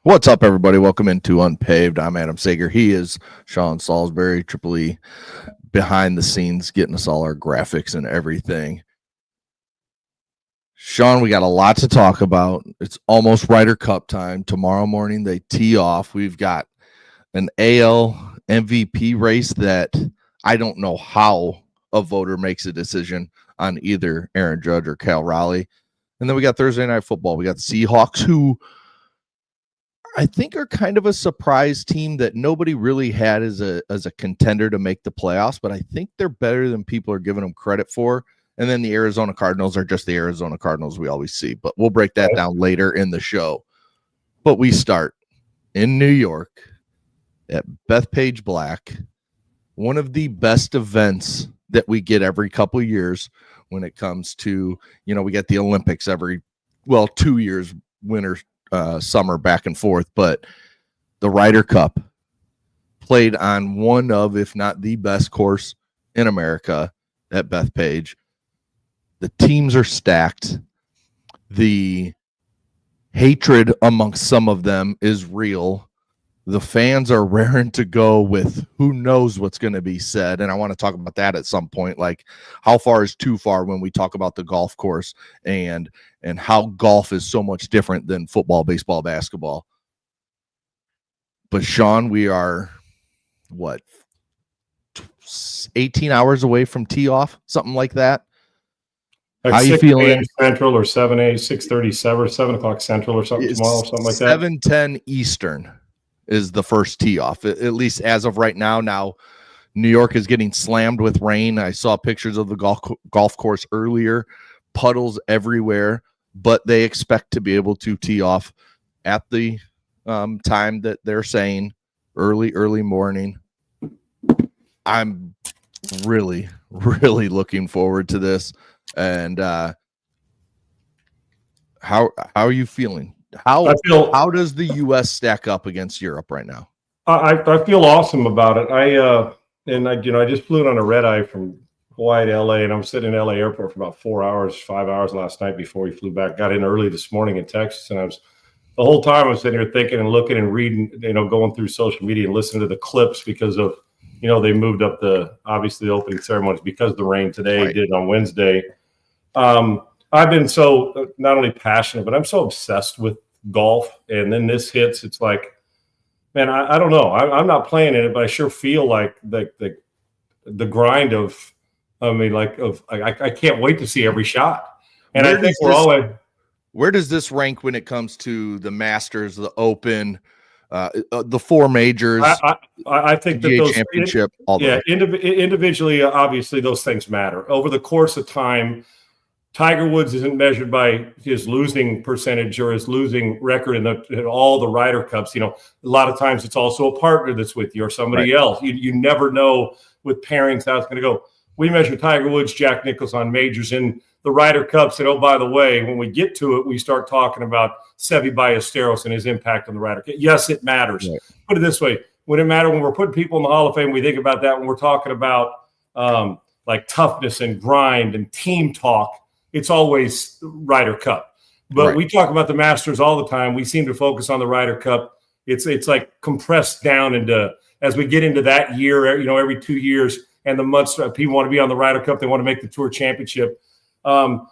What's up, everybody? Welcome into Unpaved. I'm Adam Sager. He is Sean Salisbury, Triple E, behind the scenes, getting us all our graphics and everything. Sean, we got a lot to talk about. It's almost Ryder Cup time. Tomorrow morning, they tee off. We've got an AL MVP race that I don't know how a voter makes a decision on either Aaron Judge or Cal Raleigh. And then we got Thursday Night Football. We got the Seahawks, who I think are kind of a surprise team that nobody really had as a contender to make the playoffs, but I think they're better than people are giving them credit for. And then the Arizona Cardinals are just the Arizona Cardinals we always see, but we'll break that down later in the show. But we start in New York at Bethpage Black, one of the best events that we get every couple of years when it comes to, we get the Olympics every 2 years, winter, summer, back and forth, but the Ryder Cup played on one of, if not the best course in America at Bethpage. The teams are stacked. The hatred amongst some of them is real. The fans are raring to go with who knows what's going to be said. And I want to talk about that at some point. Like, how far is too far when we talk about the golf course and how golf is so much different than football, baseball, basketball. But Sean, we are 18 hours away from tee off, something like that. Like how you feeling? Central or 6:30, 7 o'clock Central or something tomorrow, something like that. 7:10 Eastern is the first tee off, at least as of right now. Now, New York is getting slammed with rain. I saw pictures of the golf course earlier, puddles everywhere, but they expect to be able to tee off at the time that they're saying, early morning. I'm really, really looking forward to this. And how are you feeling? How does the U.S. stack up against Europe right now? I feel awesome about it. I just flew on a red eye from Hawaii to LA, and I'm sitting in LA airport for about 5 hours last night before we flew back. Got in early this morning in Texas, and the whole time I was sitting here thinking and looking and reading, going through social media and listening to the clips because of, they moved up the opening ceremonies because of the rain today, right. Did on Wednesday. I've been so not only passionate, but I'm so obsessed with golf. And then this hits. It's like, man, I don't know. I'm not playing in it, but I sure feel like the grind of. I can't wait to see every shot. And I think where does this rank when it comes to the Masters, the Open, the four majors? I think that those championship. Individually, obviously, those things matter. Over the course of time, Tiger Woods isn't measured by his losing percentage or his losing record in all the Ryder Cups. A lot of times it's also a partner that's with you or somebody else. You never know with pairings how it's going to go. We measure Tiger Woods, Jack Nicklaus on majors in the Ryder Cups. And, oh, by the way, when we get to it, we start talking about Seve Ballesteros and his impact on the Ryder Cup. Yes, it matters. Right. Put it this way. Would it matter when we're putting people in the Hall of Fame? We think about that when we're talking about like toughness and grind and team talk. It's always Ryder Cup. But we talk about the Masters all the time. We seem to focus on the Ryder Cup. It's like compressed down into, as we get into that year, every 2 years – and the months people want to be on the Ryder Cup, they want to make the Tour Championship. Most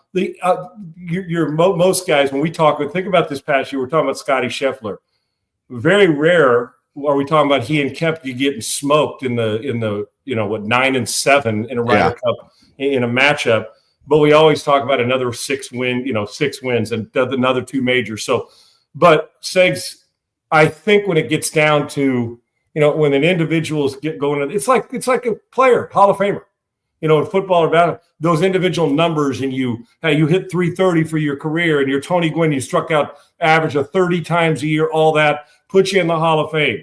guys, when we think about this past year, we're talking about Scotty Scheffler. Very rare are we talking about he and Koepka getting smoked in the 9 and 7 in a Ryder Cup in a matchup. But we always talk about another 6 wins and another 2 majors. So, but Segs, I think when it gets down to when an individuals get going, it's like a player, Hall of Famer, in football or basketball, those individual numbers, and you hit 330 for your career, and you're Tony Gwynn, you struck out average of 30 times a year, all that puts you in the Hall of Fame,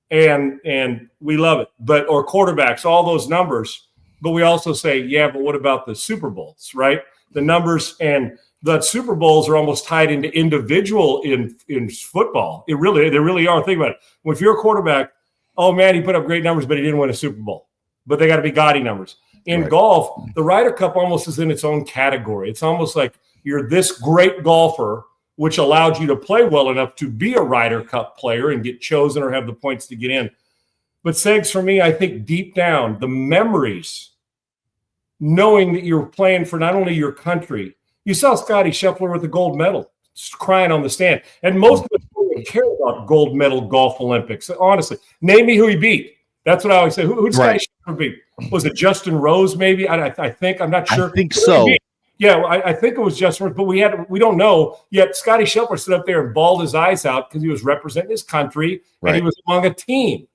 and we love it. But or quarterbacks, all those numbers, but we also say, yeah, but what about the Super Bowls, right? The numbers and the Super Bowls are almost tied into individual in football. They really are. Think about it. Well, if you're a quarterback. Oh, man, he put up great numbers, but he didn't win a Super Bowl. But they got to be gaudy numbers. In golf, the Ryder Cup almost is in its own category. It's almost like you're this great golfer which allowed you to play well enough to be a Ryder Cup player and get chosen or have the points to get in. But Segs, for me, I think deep down, the memories, knowing that you're playing for not only your country. You saw Scotty Scheffler with the gold medal, crying on the stand. And most of us don't care about gold medal golf Olympics. Honestly, name me who he beat. That's what I always say. Who did Scotty Scheffler beat? Was it Justin Rose? Maybe I think. I'm not sure. I think so. Yeah, I think it was Justin Rose, but we don't know yet. Scotty Scheffler stood up there and bawled his eyes out because he was representing his country and he was among a team.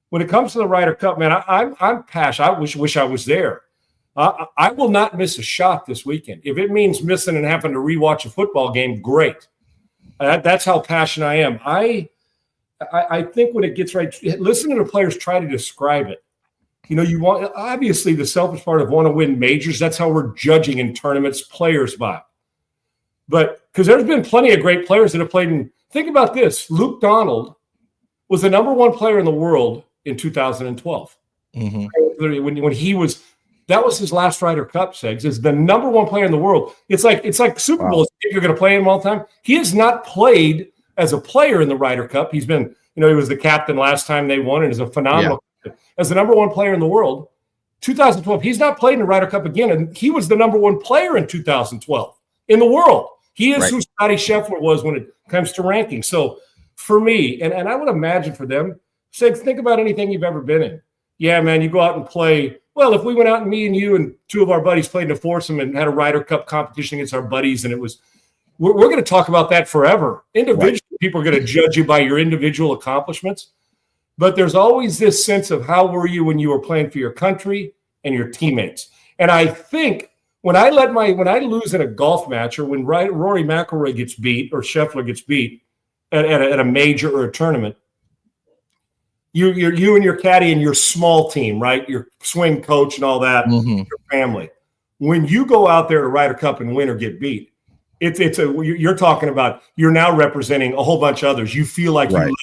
When it comes to the Ryder Cup, man, I'm passionate. I wish I was there. I will not miss a shot this weekend. If it means missing and having to rewatch a football game, great. That's how passionate I am. I think when it gets right, listen to the players try to describe it. You know, you want, obviously the selfish part of want to win majors. That's how we're judging in tournaments players by. But because there's been plenty of great players that have played in, think about this. Luke Donald was the number one player in the world in 2012. Mm-hmm. When he was, that was his last Ryder Cup, Segs, is the number one player in the world. It's like Super Bowl. If you're going to play him all the time, he has not played as a player in the Ryder Cup. He's been, he was the captain last time they won and is a phenomenal as the number one player in the world. 2012, he's not played in the Ryder Cup again, and he was the number one player in 2012 in the world. He is who Scotty Scheffler was when it comes to ranking. So for me, and I would imagine for them, Segs, think about anything you've ever been in. Yeah, man, you go out and play. Well, if we went out and me and you and two of our buddies played in a foursome and had a Ryder Cup competition against our buddies, and it was, we're going to talk about that forever. Individually, people are going to judge you by your individual accomplishments. But there's always this sense of how were you when you were playing for your country and your teammates. And I think when I lose in a golf match or when Rory McIlroy gets beat or Scheffler gets beat at a major or a tournament, you and your caddy and your small team, right? Your swing coach and all that, your family. When you go out there to Ryder Cup and win or get beat, you're talking about you're now representing a whole bunch of others. You feel like the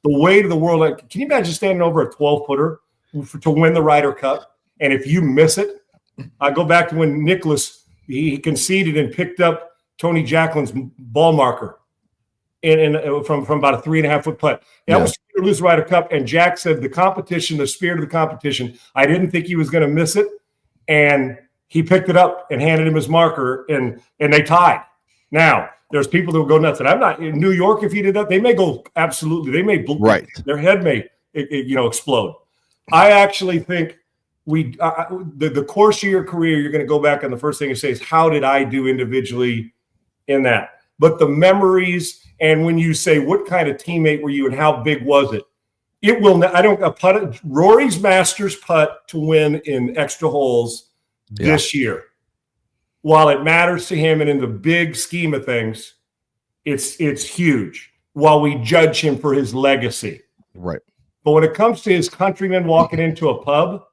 weight of the world. Like, can you imagine standing over a 12-footer to win the Ryder Cup? And if you miss it, I go back to when Nicklaus he conceded and picked up Tony Jacquelin's ball marker from about a 3.5-foot putt. That was to lose the Ryder Cup. And Jack said the competition, the spirit of the competition, I didn't think he was going to miss it. And he picked it up and handed him his marker, and they tied. Now, there's people that will go nuts. And I'm not in New York. If he did that, they may go absolutely. They may their head may explode. I actually think the course of your career, you're going to go back and the first thing you say is, how did I do individually in that? But the memories, and when you say what kind of teammate were you and how big was it? It will. Rory's Masters putt to win in extra holes this year. While it matters to him and in the big scheme of things, it's huge. While we judge him for his legacy. Right. But when it comes to his countrymen walking into a pub,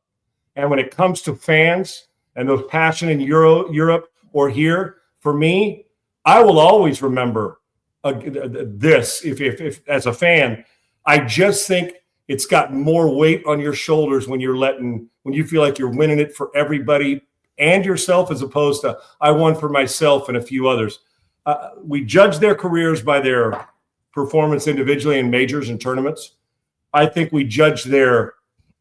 and when it comes to fans and those passion in Europe or here, for me, I will always remember this. If as a fan, I just think it's got more weight on your shoulders when you feel like you're winning it for everybody and yourself, as opposed to I won for myself and a few others. We judge their careers by their performance individually in majors and tournaments. I think we judge their,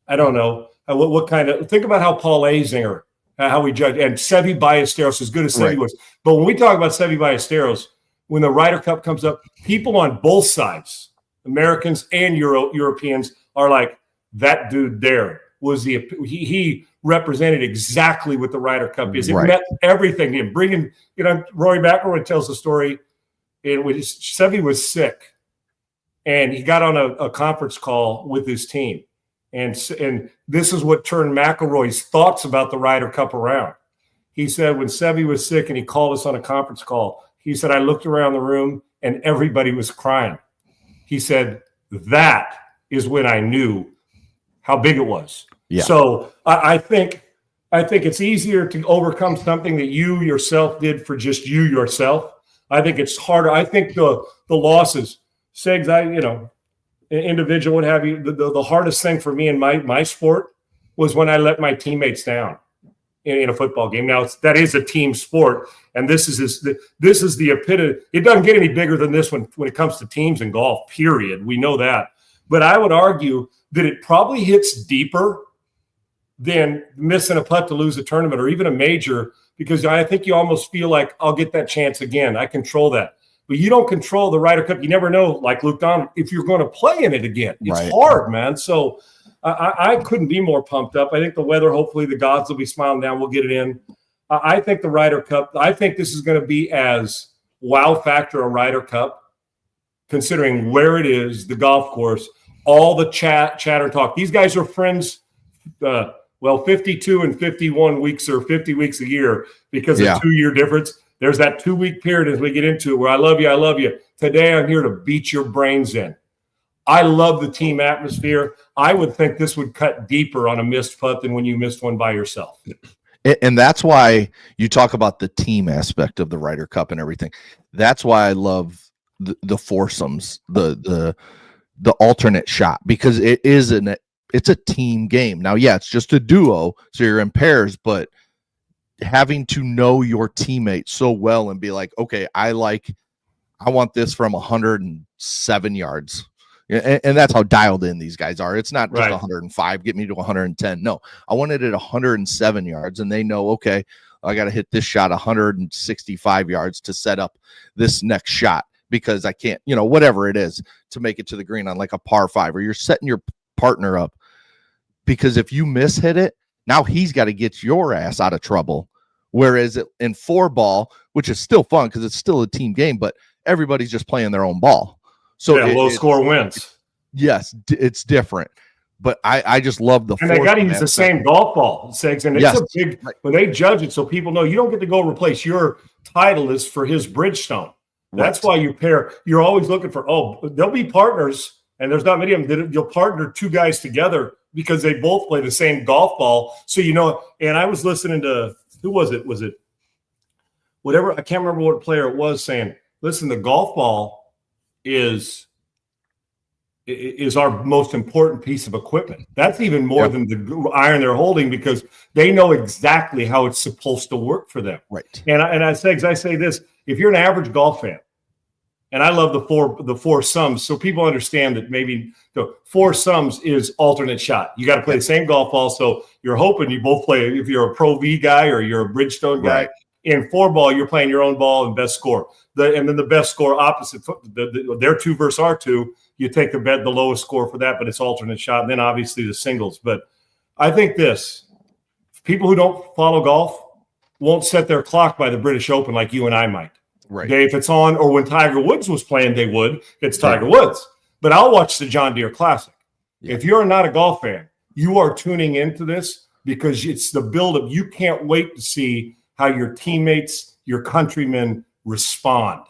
I don't know, what kind of, think about how Paul Azinger, how we judge, and Seve Ballesteros, as good as Seve was. But when we talk about Seve Ballesteros, when the Ryder Cup comes up, people on both sides, Americans and Europeans, are like, that dude there was he represented exactly what the Ryder Cup is. It meant everything. And bringing, Rory McIlroy tells the story. Seve was sick, and he got on a conference call with his team, and this is what turned McIlroy's thoughts about the Ryder Cup around. He said when Seve was sick and he called us on a conference call, he said, I looked around the room and everybody was crying. He said, that is when I knew how big it was. Yeah. So I think it's easier to overcome something that you yourself did for just you yourself. I think it's harder. I think the losses, Segs, individual, what have you, the hardest thing for me in my sport was when I let my teammates down. in a football game. Now that is a team sport, and this is the epitome. It doesn't get any bigger than this when it comes to teams in golf, period. We know that. But I would argue that it probably hits deeper than missing a putt to lose a tournament or even a major, because I think you almost feel like I'll get that chance again. I control that. But you don't control the Ryder Cup. You never know, like Luke Don, if you're going to play in it again. It's hard, man. So I couldn't be more pumped up. I think the weather, hopefully the gods will be smiling down. We'll get it in. I think the Ryder Cup, I think this is going to be as wow factor a Ryder Cup, considering where it is, the golf course, all the chatter talk. These guys are friends, 52 and 51 weeks or 50 weeks a year because of 2-year difference. There's that 2-week period as we get into it where I love you. Today I'm here to beat your brains in. I love the team atmosphere. I would think this would cut deeper on a missed putt than when you missed one by yourself. And that's why you talk about the team aspect of the Ryder Cup and everything. That's why I love the foursomes, the alternate shot, because it's a team game. Now, it's just a duo, so you're in pairs, but having to know your teammate so well and be like, okay, I want this from 107 yards. And that's how dialed in these guys are. It's not just 105, get me to 110. No, I want it at 107 yards, and they know, okay, I got to hit this shot 165 yards to set up this next shot, because I can't, whatever it is, to make it to the green on like a par 5, or you're setting your partner up, because if you hit it, now he's got to get your ass out of trouble. Whereas in 4-ball, which is still fun because it's still a team game, but everybody's just playing their own ball. So low score wins. Yes, it's different. But I just love the. And they got to use the same golf ball, Segs. And it's a big, when they judge it, so people know you don't get to go replace your Titleist for his Bridgestone. That's why you pair. You're always looking for, they'll be partners, and there's not many of them. You'll partner 2 guys together because they both play the same golf ball. So, and I was listening to, who was it? Was it whatever? I can't remember what player it was saying, listen, the golf ball is our most important piece of equipment. That's even more than the iron they're holding, because they know exactly how it's supposed to work for them. Right. And I say this, if you're an average golf fan, and I love the four sums, so people understand that maybe the 4 sums is alternate shot. You got to play the same golf ball, so you're hoping you both play. If you're a Pro V guy or you're a Bridgestone guy, in 4-ball you're playing your own ball and best score. And then the best score opposite, their 2 versus our 2. You take the lowest score for that, but it's alternate shot, and then obviously the singles. But I think people who don't follow golf won't set their clock by the British Open like you and I might. Right. If it's on, or when Tiger Woods was playing, they would. It's Tiger Woods. But I'll watch the John Deere Classic. Yeah. If you're not a golf fan, you are tuning into this because it's the buildup. You can't wait to see how your teammates, your countrymen respond.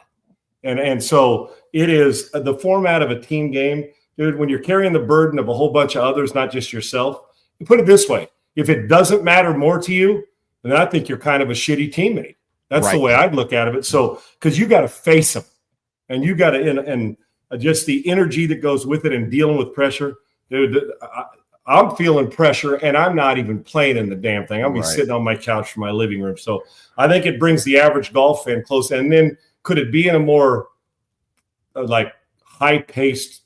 And so it is the format of a team game. Dude, when you're carrying the burden of a whole bunch of others, not just yourself, you put it this way. If it doesn't matter more to you, then I think you're kind of a shitty teammate. That's the way I'd look at it. So, because you got to face them, and you got to, and just the energy that goes with it, and dealing with pressure, dude. I'm feeling pressure, and I'm not even playing in the damn thing. I'll be sitting on my couch from my living room. So, I think it brings the average golf fan close. And then, could it be in a more like high-paced,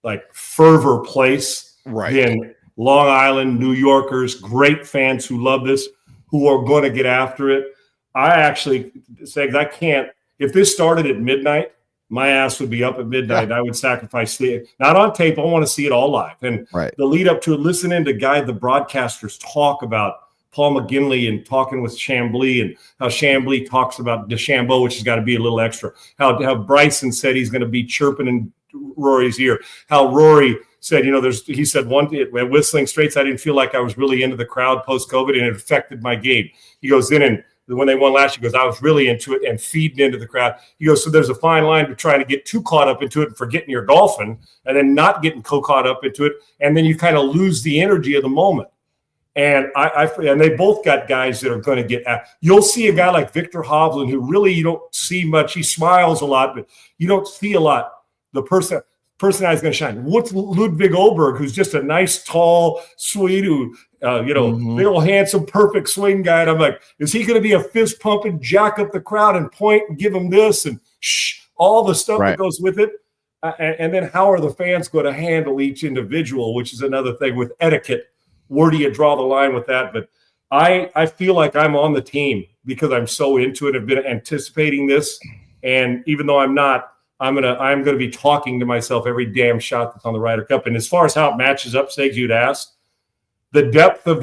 like fervor place than Long Island, New Yorkers, great fans who love this, who are going to get after it? I actually say, I can't. If this started at midnight, my ass would be up at midnight. I would sacrifice sleep. Not on tape. I want to see it all live. And the lead up to it, listening to the broadcasters talk about Paul McGinley and talking with Chambly, and how Chambly talks about DeChambeau, which has got to be a little extra. How Bryson said he's going to be chirping in Rory's ear. How Rory said, he said at Whistling Straits, I didn't feel like I was really into the crowd post-COVID, and it affected my game. He goes, and when they won last year, he goes, I was really into it and feeding into the crowd. He goes, so there's a fine line to trying to get too caught up into it and forgetting you're golfing, and then not getting caught up into it. And then you kind of lose the energy of the moment. And and they both got guys that are going to get – you'll see a guy like Victor Hovland, who really you don't see much. He smiles a lot, but you don't see a lot. The person personality is going to shine. What's Ludwig Oberg, who's just a nice, tall Swede who, big old handsome, perfect swing guy. And I'm like, is he going to be a fist pumping, jack up the crowd and point and give him this and all the stuff that goes with it? And then how are the fans going to handle each individual, which is another thing with etiquette. Where do you draw the line with that? But I feel like I'm on the team because I'm so into it. I've been anticipating this. And even though I'm not, I'm gonna be talking to myself every damn shot that's on the Ryder Cup. And as far as how it matches up, Segs, you'd ask, the depth of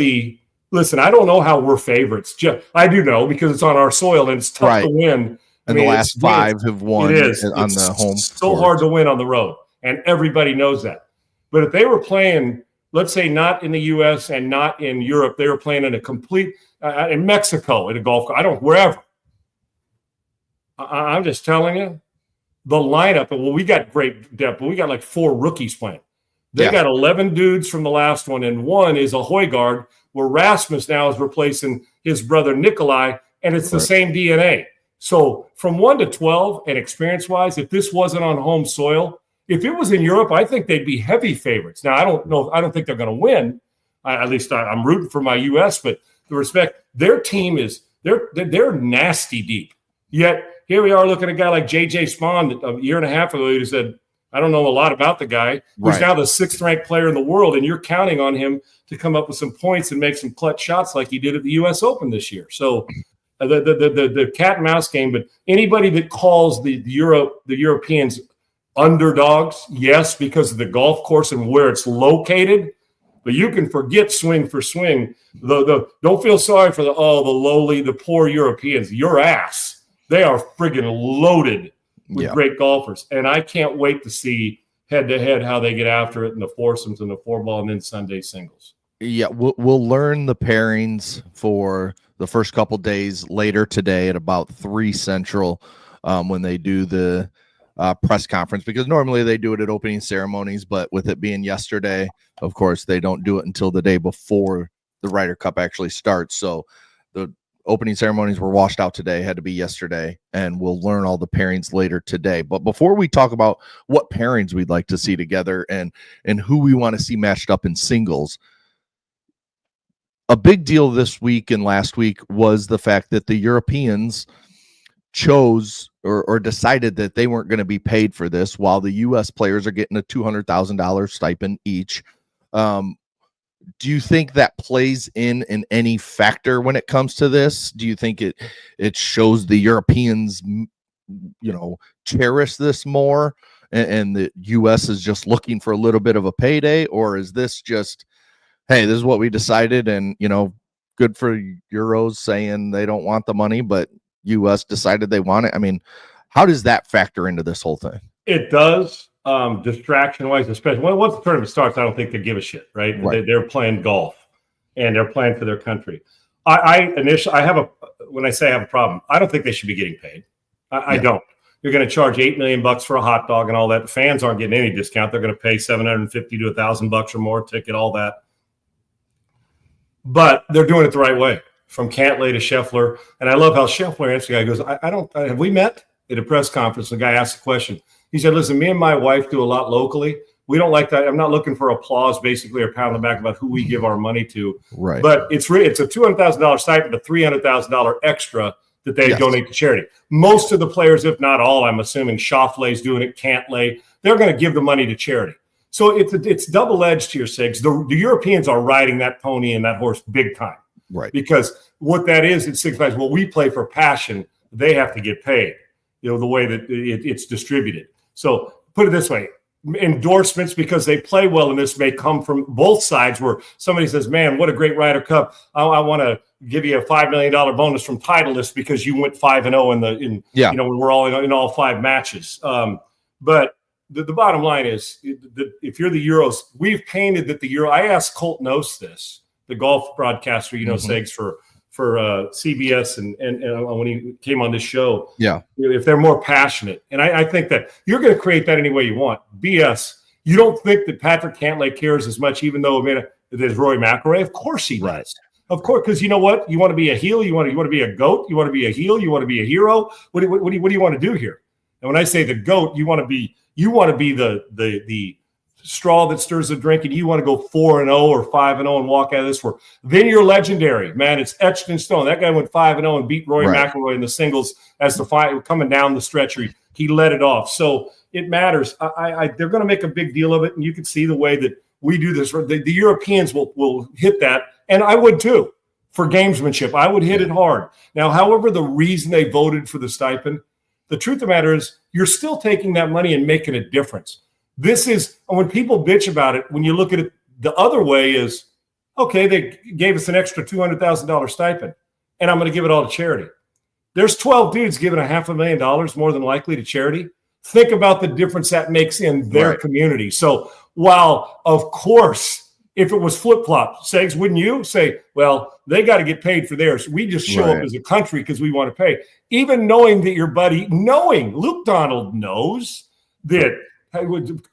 listen, I don't know how we're favorites. I do know because it's on our soil and it's tough to win. And the last 5 have won on the home. So hard to win on the road. And everybody knows that. But if they were playing, let's say not in the U.S. and not in Europe, they were playing in a complete in Mexico in a golf course, wherever. I'm just telling you, the lineup, we got great depth, but we got like 4 rookies playing. They got 11 dudes from the last one, and one is a Højgaard, where Rasmus now is replacing his brother Nikolai, and it's the same DNA. So from 1 to 12 and experience-wise, if this wasn't on home soil, if it was in Europe, I think they'd be heavy favorites. Now, I don't think they're going to win. At least I'm rooting for my U.S., but the respect, their team is they're nasty deep. Yet here we are looking at a guy like J.J. Spawn a year and a half ago who said, I don't know a lot about the guy. Who's now the 6th-ranked player in the world, and you're counting on him to come up with some points and make some clutch shots like he did at the U.S. Open this year. So the cat and mouse game, but anybody that calls the Europeans underdogs, yes, because of the golf course and where it's located, but you can forget swing for swing. Don't feel sorry for the poor Europeans. Your ass. They are friggin' loaded with great golfers. And I can't wait to see head-to-head how they get after it in the foursomes and the 4-ball and then Sunday singles. Yeah, we'll learn the pairings for the first couple days later today at about 3 Central when they do the press conference, because normally they do it at opening ceremonies, but with it being yesterday, of course, they don't do it until the day before the Ryder Cup actually starts. So the opening ceremonies were washed out today, had to be yesterday, and we'll learn all the pairings later today. But before we talk about what pairings we'd like to see together and who we want to see matched up in singles, a big deal this week and last week was the fact that the Europeans chose or decided that they weren't going to be paid for this, while the U.S. players are getting a $200,000 stipend each. Do you think that plays in any factor when it comes to this? Do you think it shows the Europeans, cherish this more, and the U.S. is just looking for a little bit of a payday? Or is this just, hey, this is what we decided, and, good for Euros saying they don't want the money, but U.S. decided they want it? I mean, how does that factor into this whole thing? It does. Distraction-wise, especially once the tournament starts, I don't think they give a shit, right? They're playing golf, and they're playing for their country. When I say I have a problem, I don't think they should be getting paid. I don't. You're going to charge $8 million for a hot dog and all that. The fans aren't getting any discount. They're going to pay $750 to $1,000 or more ticket, all that. But they're doing it the right way, from Cantlay to Scheffler. And I love how Scheffler answered the guy. Goes, I don't. Have we met at a press conference? The guy asked a question. He said, listen, me and my wife do a lot locally. We don't like that. I'm not looking for applause, basically, or pat on the back about who we give our money to. Right. But it's a $200,000 stipend, but $300,000 extra that they donate to charity. Most of the players, if not all, I'm assuming Schauffele's doing it, Cantlay, they're going to give the money to charity. So it's double-edged here, Sigs. The Europeans are riding that pony and that horse big time. Right. Because what that is, it signifies, well, we play for passion. They have to get paid, the way that it's distributed. So put it this way, endorsements, because they play well in this, may come from both sides, where somebody says, man, what a great Ryder Cup. I want to give you a $5 million bonus from Titleist because you went 5-0 when we're all in all 5 matches. But the bottom line is that if you're the Euros, we've painted that the Euro. I asked Colt Knost this, the golf broadcaster, Segs for CBS and when he came on this show, if they're more passionate. And I think that you're going to create that any way you want. BS. You don't think that Patrick Cantlay cares as much, even though there's Rory McIlroy? Of course he does. Right. Of course, because you know what? You want to be a heel. You want to be a GOAT. You want to be a heel. You want to be a hero. What do you want to do here? And when I say the GOAT, you want to be the straw that stirs the drink, and you want to go 4-0 or 5-0 and walk out of this. Then you're legendary, man. It's etched in stone. That guy went 5-0 and beat Rory McIlroy in the singles as the fight coming down the stretch. He let it off. So it matters. They're going to make a big deal of it, and you can see the way that we do this. The Europeans will hit that, and I would too, for gamesmanship. I would hit it hard. Now, however, the reason they voted for the stipend, the truth of the matter is you're still taking that money and making a difference. This is when people bitch about it. When you look at it the other way is, okay, they gave us an extra $200,000 stipend, and I'm going to give it all to charity. There's 12 dudes giving $500,000 more than likely to charity. Think about the difference that makes in their community. So while, of course, if it was flip-flop, Segs, wouldn't you say, well, they got to get paid for theirs. We just show up as a country because we want to pay. Even knowing that your buddy, Luke Donald knows that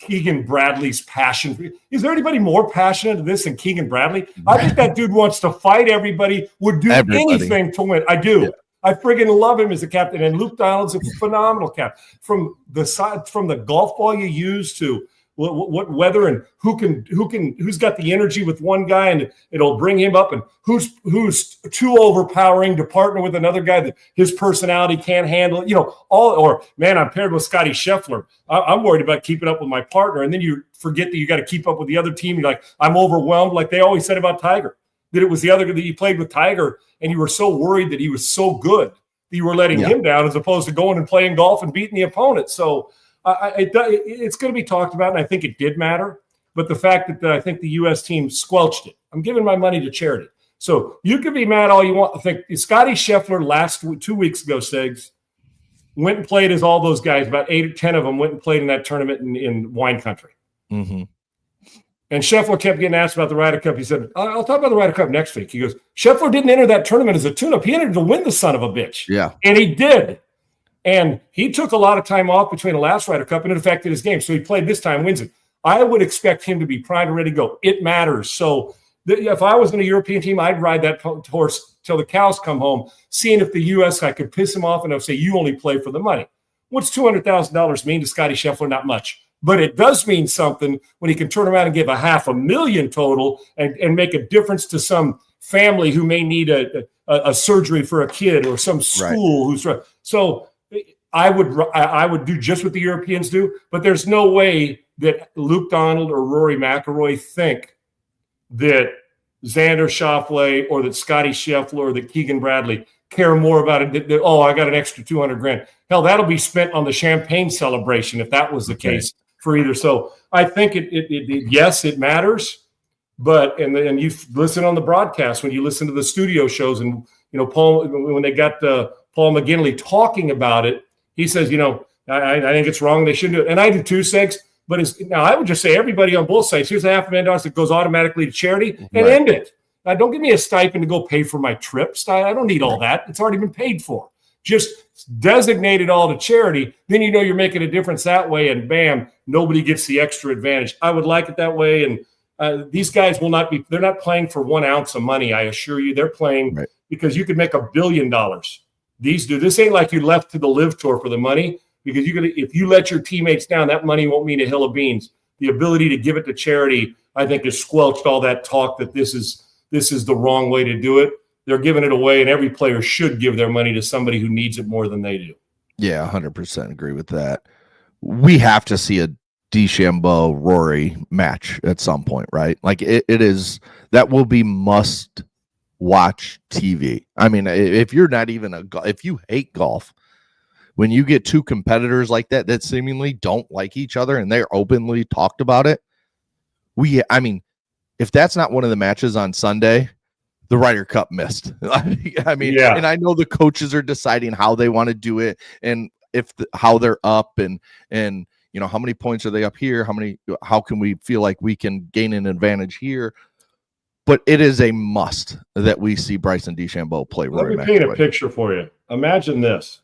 Keegan Bradley's passion. Is there anybody more passionate to this than Keegan Bradley? I think that dude wants to fight everybody, would do anything to win. I do. Yeah. I friggin' love him as a captain. And Luke Donald's a phenomenal captain. From the golf ball you use to what weather and who's got the energy with one guy and it'll bring him up, and who's too overpowering to partner with another guy that his personality can't handle it. I'm paired with Scotty Scheffler. I'm worried about keeping up with my partner, and then you forget that you got to keep up with the other team. You're like, I'm overwhelmed, like they always said about Tiger, that it was the other that you played with Tiger, and you were so worried that he was so good that you were letting him down, as opposed to going and playing golf and beating the opponent. So it's going to be talked about, and I think it did matter. But the fact that I think the U.S. team squelched it, I'm giving my money to charity. So you can be mad all you want. I think Scotty Scheffler 2 weeks ago, Segs, went and played as all those guys. About 8 or 10 of them went and played in that tournament in wine country. Mm-hmm. And Scheffler kept getting asked about the Ryder Cup. He said, I'll talk about the Ryder Cup next week. He goes, Scheffler didn't enter that tournament as a tune-up. He entered to win the son of a bitch. Yeah. And he did. And he took a lot of time off between the last Ryder Cup, and it affected his game. So he played this time, wins it. I would expect him to be primed and ready to go. It matters. So if I was in a European team, I'd ride that horse till the cows come home, seeing if the U.S. I could piss him off and I'll say, you only play for the money. What's $200,000 mean to Scotty Scheffler? Not much. But it does mean something when he can turn around and give $500,000 total and make a difference to some family who may need a surgery for a kid, or some school who's – so – I would do just what the Europeans do, but there's no way that Luke Donald or Rory McIlroy think that Xander Schauffele or that Scotty Scheffler or that Keegan Bradley care more about it. I got an extra $200,000. Hell, that'll be spent on the champagne celebration if that was the case for either. So I think yes, it matters, but and you listen on the broadcast when you listen to the studio shows, and Paul, when they got Paul McGinley talking about it. He says, I think it's wrong. They shouldn't do it. And I do too, Segs. But now I would just say everybody on both sides, here's $500,000 that goes automatically to charity, and end it. Now, don't give me a stipend to go pay for my trips. I don't need all that. It's already been paid for. Just designate it all to charity. Then you're making a difference that way, and bam, nobody gets the extra advantage. I would like it that way. And these guys they're not playing for 1 ounce of money, I assure you. They're playing because you could make $1 billion. This ain't like you left to the Live Tour for the money, because if you let your teammates down, that money won't mean a hill of beans. The ability to give it to charity, I think, has squelched all that talk that this is the wrong way to do it. They're giving it away, and every player should give their money to somebody who needs it more than they do. Yeah, 100% agree with that. We have to see a DeChambeau Rory match at some point, right? Like it is, that will be must watch TV. I mean, if you're not even if you hate golf, when you get two competitors like that seemingly don't like each other and they're openly talked about it, if that's not one of the matches on Sunday, the Ryder Cup missed. And I know the coaches are deciding how they want to do it, and how they're up, and how many points are they up here? How can we feel like we can gain an advantage here? But it is a must that we see Bryson DeChambeau play Rory McIlroy. Let me paint a picture for you. Imagine this.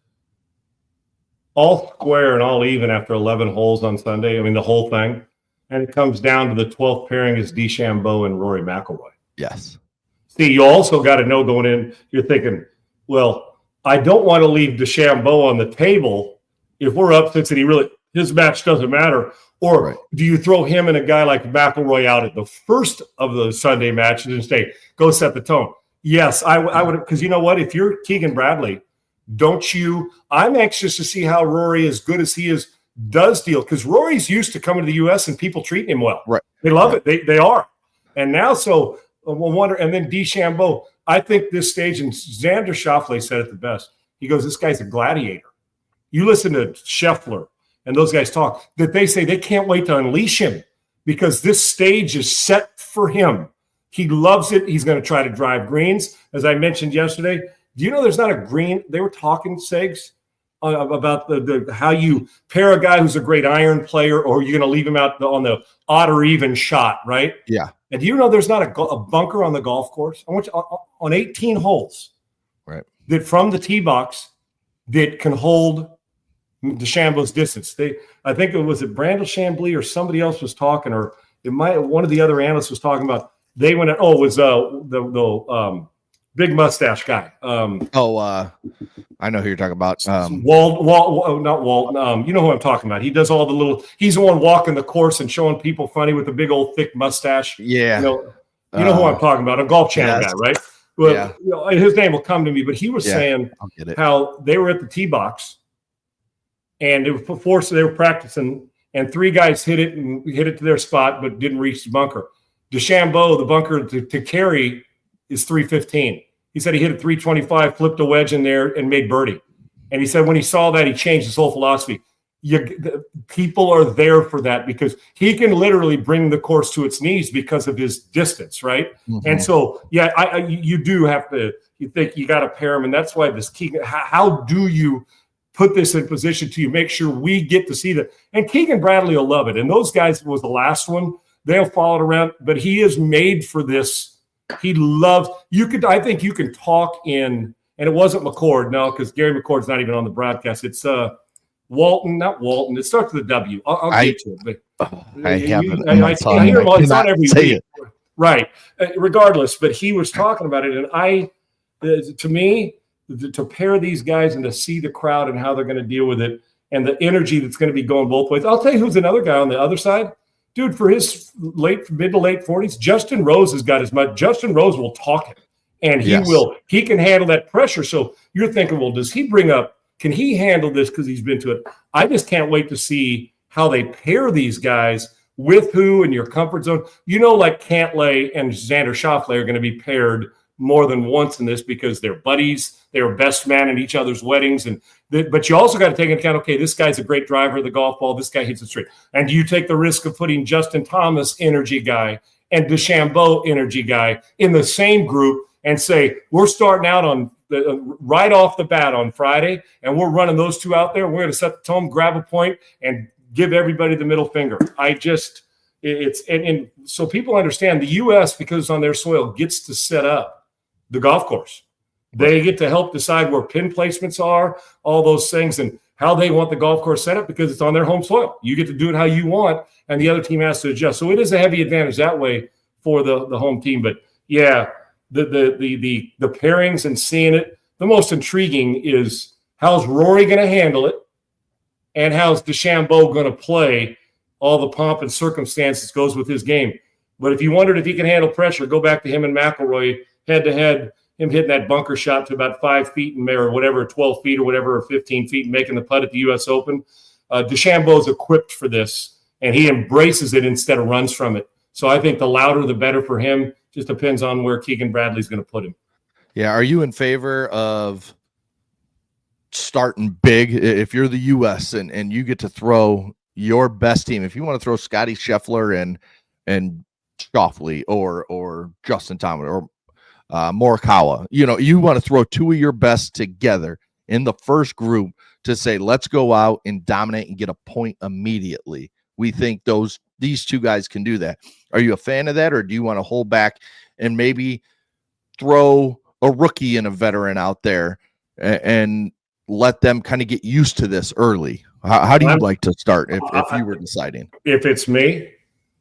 All square and all even after 11 holes on Sunday. The whole thing. And it comes down to the 12th pairing is DeChambeau and Rory McIlroy. Yes. See, you also got to know going in, you're thinking, well, I don't want to leave DeChambeau on the table if we're up 6 and his match doesn't matter? Or do you throw him and a guy like McElroy out at the first of the Sunday matches and say, go set the tone? Yes, I would, because you know what? If you're Keegan Bradley, I'm anxious to see how Rory, as good as he is, does deal, because Rory's used to coming to the U.S. and people treating him well. Right. They love it. They are. And now, so we'll wonder. And then DeChambeau, I think this stage, and Xander Schauffele said it the best. He goes, this guy's a gladiator. You listen to Scheffler and those guys talk, that they say they can't wait to unleash him because this stage is set for him. He loves it. He's going to try to drive greens. As I mentioned yesterday, do you know there's not a green? They were talking, Segs, about the how you pair a guy who's a great iron player, or you're going to leave him out on the odd or even shot, right? Yeah. And do you know there's not a bunker on the golf course? I want you on 18 holes, right? That from the tee box that can hold DeChambeau's distance. I think it was Brandel Chambly or somebody else was talking, or one of the other analysts was talking about. They went. It was the big mustache guy. I know who you're talking about. Not Walt. You know who I'm talking about. He does all the little. He's the one walking the course and showing people funny with the big old thick mustache. Yeah. You know who I'm talking about. A Golf Channel guy, right? Well, yeah. His name will come to me, but he was saying how they were at the tee box, and they were practicing, and 3 guys hit it to their spot, but didn't reach the bunker. DeChambeau, the bunker to carry is 315. He said he hit a 325, flipped a wedge in there, and made birdie. And he said when he saw that, he changed his whole philosophy. People are there for that because he can literally bring the course to its knees because of his distance, right? Mm-hmm. And so, you do have to. You think you got to pair him, and that's why this Keegan. How do you put this in position to make sure we get to see that? And Keegan Bradley will love it. And those guys was the last one. They'll follow it around, but he is made for this. He loves. I think you can talk in, and it wasn't McCord, no, because Gary McCord's not even on the broadcast. It's Walton, not Walton. It starts with a W. I'll get to it. But I hear him. It's not every week, right? Regardless, but he was talking about it, and to me, to pair these guys and to see the crowd and how they're going to deal with it, and the energy that's going to be going both ways. I'll tell you who's another guy on the other side. Dude, for his mid to late 40s, Justin Rose has got as much. Justin Rose will talk it, and he can handle that pressure. So you're thinking, well, can he handle this because he's been to it? I just can't wait to see how they pair these guys with who in your comfort zone. Like Cantlay and Xander Schauffele are going to be paired more than once in this because they're buddies. They were best man at each other's weddings. But you also got to take into account, okay, this guy's a great driver of the golf ball. This guy hits it straight. And do you take the risk of putting Justin Thomas energy guy and DeChambeau energy guy in the same group and say, we're starting out on right off the bat on Friday, and we're running those two out there. We're going to set the tone, grab a point, and give everybody the middle finger. So people understand the U.S., because it's on their soil, gets to set up the golf course. They get to help decide where pin placements are, all those things, and how they want the golf course set up because it's on their home soil. You get to do it how you want, and the other team has to adjust. So it is a heavy advantage that way for the home team. But yeah, the pairings and seeing it, the most intriguing is how's Rory going to handle it, and how's DeChambeau going to play. All the pomp and circumstances goes with his game. But if you wondered if he can handle pressure, go back to him and McElroy head-to-head, him hitting that bunker shot to about 5 feet or whatever, 12 feet or whatever, or 15 feet, and making the putt at the U.S. Open. DeChambeau is equipped for this, and he embraces it instead of runs from it. So I think the louder, the better for him. Just depends on where Keegan Bradley's going to put him. Yeah. Are you in favor of starting big if you're the U.S. and you get to throw your best team? If you want to throw Scotty Scheffler and Schauffele or Justin Thomas or Morikawa, you want to throw 2 of your best together in the first group to say, let's go out and dominate and get a point immediately. We think these 2 guys can do that. Are you a fan of that, or do you want to hold back and maybe throw a rookie and a veteran out there and let them kind of get used to this early? How do you like to start if you were deciding? If it's me,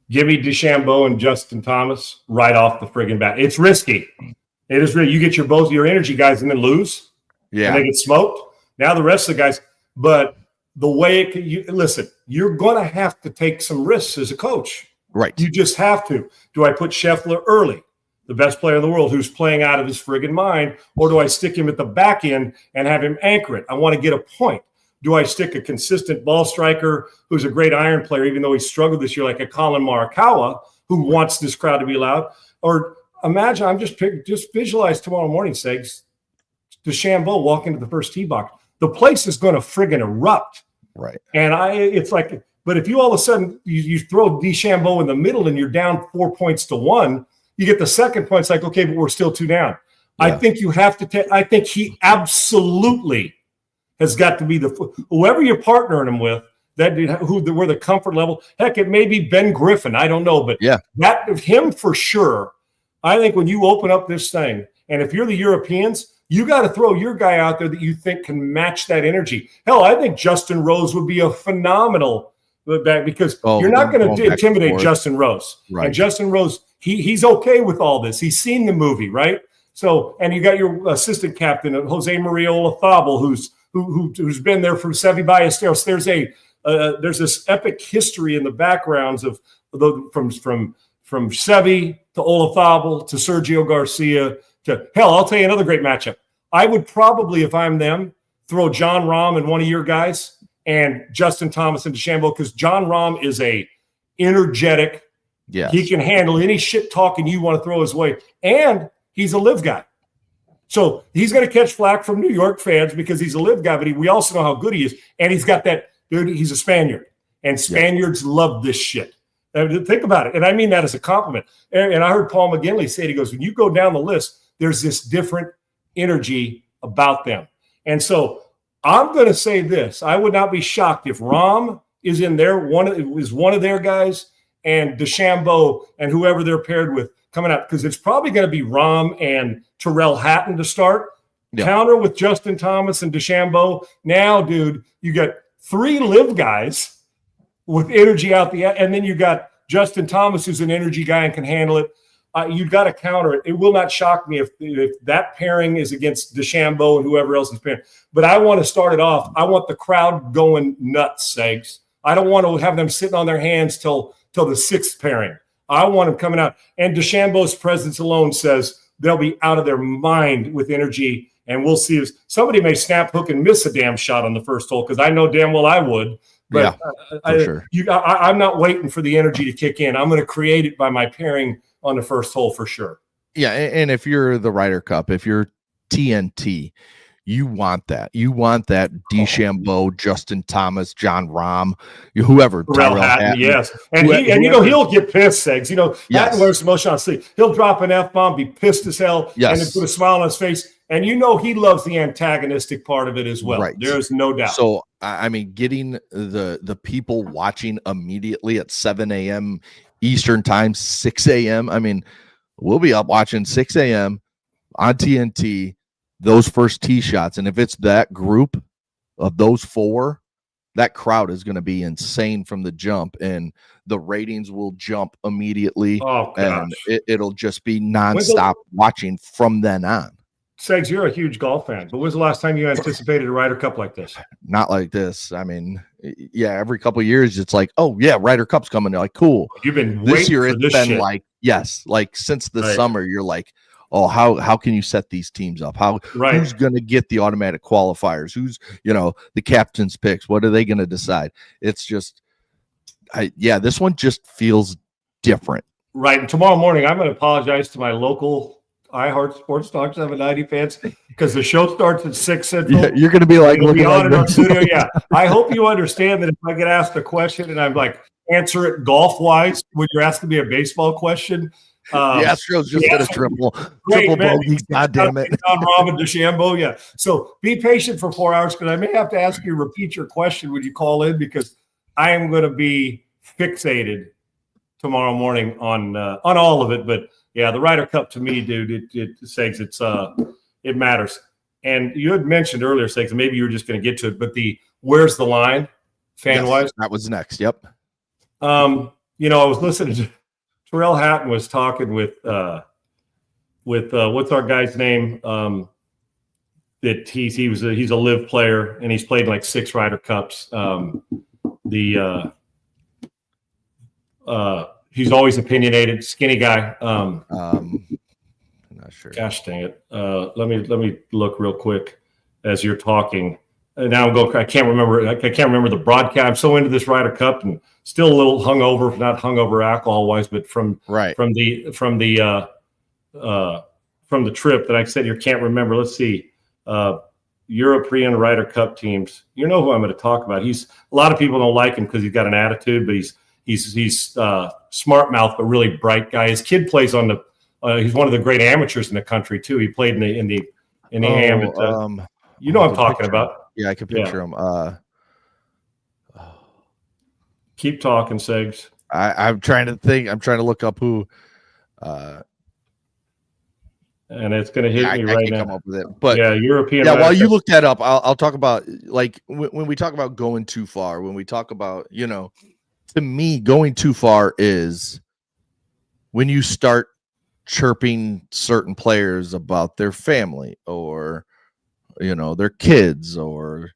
give me DeChambeau and Justin Thomas right off the friggin' bat. It's risky. It is really. You get both your energy guys and then lose. Yeah. And they get smoked. Now the rest of the guys. But the way it can, listen, you're going to have to take some risks as a coach. Right. You just have to. Do I put Scheffler early, the best player in the world who's playing out of his friggin' mind, or do I stick him at the back end and have him anchor it? I want to get a point. Do I stick a consistent ball striker who's a great iron player, even though he struggled this year, like a Colin Morikawa, who wants this crowd to be loud? Or imagine, just visualize tomorrow morning, Segs, DeChambeau walk into the first tee box. The place is going to friggin' erupt. Right. And it's like, but if you all of a sudden you throw DeChambeau in the middle and you're down 4 points to 1, you get the second point. It's like, okay, but we're still 2 down. Yeah. I think you have to take. I think he absolutely has got to be whoever you're partnering him with. Where the comfort level. Heck, it may be Ben Griffin. I don't know, but yeah, that him for sure. I think when you open up this thing, and if you're the Europeans, you got to throw your guy out there that you think can match that energy. Hell, I think Justin Rose would be a phenomenal back because you're not going to intimidate Justin Rose. Right. And Justin Rose, he's okay with all this. He's seen the movie, right? So, and you got your assistant captain, Jose Maria Olazabal, who's been there from Seve Ballesteros. There's this epic history in the backgrounds of from Seve to Olazabal to Sergio Garcia. I'll tell you another great matchup. I would probably, if I'm them, throw John Rahm and one of your guys and Justin Thomas and DeChambeau, because John Rahm is a energetic. Yes. He can handle any shit talking you want to throw his way. And he's a live guy. So he's going to catch flack from New York fans because he's a live guy, but we also know how good he is. And he's got that, dude, he's a Spaniard. And Spaniards love this shit. Think about it. And I mean that as a compliment. And I heard Paul McGinley say it. He goes, when you go down the list, there's this different energy about them. And so I'm going to say this. I would not be shocked if Rahm is in there, one of their guys, and DeChambeau and whoever they're paired with coming out, because it's probably going to be Rahm and Tyrrell Hatton to start. Yeah. Counter with Justin Thomas and DeChambeau. Now, dude, you got 3 live guys with energy out and then you got Justin Thomas, who's an energy guy and can handle it. You've got to counter it. It will not shock me if that pairing is against DeChambeau and whoever else is pairing. But I want to start it off. I want the crowd going nuts, Segs. I don't want to have them sitting on their hands till the 6th pairing. I want them coming out. And DeChambeau's presence alone says they'll be out of their mind with energy. And we'll see if somebody may snap hook and miss a damn shot on the first hole, because I know damn well I would. But yeah, sure. I'm not waiting for the energy to kick in. I'm going to create it by my pairing on the first hole for sure. Yeah, and if you're the Ryder Cup, if you're TNT, you want that. You want that DeChambeau, Justin Thomas, John Rahm, whoever. Tyrrell Hatton, yes. And he'll get pissed, Segs. Hatton wears the most on sleeve. He'll drop an F-bomb, be pissed as hell, and then put a smile on his face. And he loves the antagonistic part of it as well. Right. There's no doubt. So, I mean, getting the people watching immediately at 7 a.m. Eastern time, 6 a.m. I mean, we'll be up watching 6 a.m. on TNT, those first tee shots. And if it's that group of those 4, that crowd is going to be insane from the jump, and the ratings will jump immediately. Oh, and it'll just be nonstop watching from then on. Segs, you're a huge golf fan, but when's the last time you anticipated a Ryder Cup like this? Not like this. I mean, yeah, every couple of years it's like, oh yeah, Ryder Cup's coming. You're like, cool. You've been this year. It's been shit. Like, yes, like since the summer, you're like, oh, how can you set these teams up? Who's going to get the automatic qualifiers? Who's the captain's picks? What are they going to decide? It's just, this one just feels different. Right. And tomorrow morning, I'm going to apologize to my local iHeart Sports Talk 790 fans, because the show starts at 6 Central. Yeah, you're going to be like looking on in our studio. Yeah. I hope you understand that if I get asked a question and I'm like, answer it golf wise when you're asking me a baseball question. The Astros just hit a triple bogey. God damn it. Rahm and DeChambeau. Yeah. So be patient for 4 hours, because I may have to ask you to repeat your question when you call in, because I am going to be fixated tomorrow morning on all of it. But yeah, the Ryder Cup to me, dude, it matters. And you had mentioned earlier, Segs, maybe you were just going to get to it, but where's the line, fan wise? That was next. Yep. I was listening to Tyrrell Hatton was talking with what's our guy's name? that he's a live player, and he's played like 6 Ryder Cups. He's always opinionated, skinny guy. I'm not sure. Gosh dang it! Let me look real quick as you're talking. Now I can't remember. I can't remember the broadcast. I'm so into this Ryder Cup and still a little hungover, not hungover alcohol wise, but from the trip that I said you can't remember. Let's see. European Ryder Cup teams. You know who I'm going to talk about. A lot of people don't like him because he's got an attitude, but he's smart mouth, but really bright guy. His kid plays on the. He's one of the great amateurs in the country too. He played in the AM. You know what I'm talking about. Yeah, I can picture him. Keep talking, Segs. I'm trying to think. I'm trying to look up who. And it's going to hit me right now. Come up with it, but European. Yeah, while you look that up, I'll talk about like when we talk about going too far. When we talk about to me, going too far is when you start chirping certain players about their family or their kids, or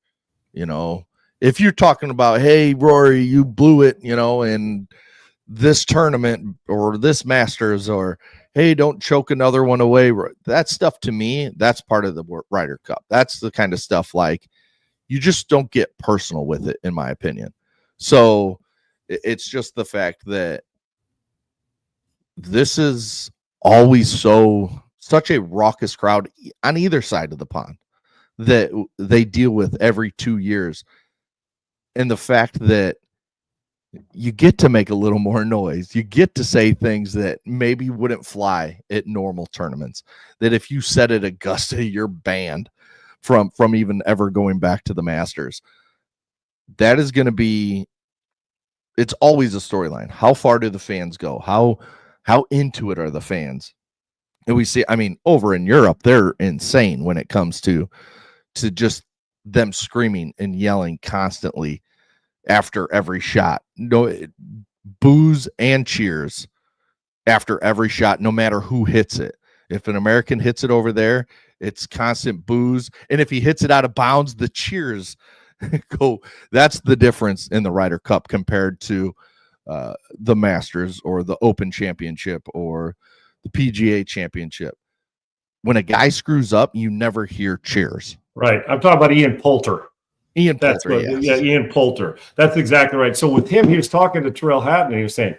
if you're talking about, hey Rory, you blew it in this tournament or this Masters, or hey, don't choke another one away. That stuff, to me, that's part of the Ryder Cup. That's the kind of stuff like you just don't get personal with it, in my opinion. So it's just the fact that this is always such a raucous crowd on either side of the pond that they deal with every 2 years. And the fact that you get to make a little more noise, you get to say things that maybe wouldn't fly at normal tournaments, that if you said at Augusta, you're banned from even ever going back to the Masters. That is going to be, it's always a storyline. How far do the fans go? How into it are the fans? And we see, over in Europe, they're insane when it comes to just them screaming and yelling constantly after every shot. No, boos and cheers after every shot, no matter who hits it. If an American hits it over there, it's constant boos. And if he hits it out of bounds, the cheers go. That's the difference in the Ryder Cup compared to the Masters or the Open Championship or the PGA Championship. When a guy screws up, you never hear cheers. Right. I'm talking about Ian Poulter. Ian Poulter. Ian Poulter. That's exactly right. So with him, he was talking to Terrell Hatton, and he was saying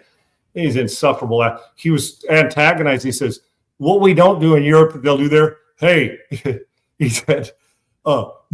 he's insufferable. He was antagonized. He says, what we don't do in Europe that they'll do there, hey, he said,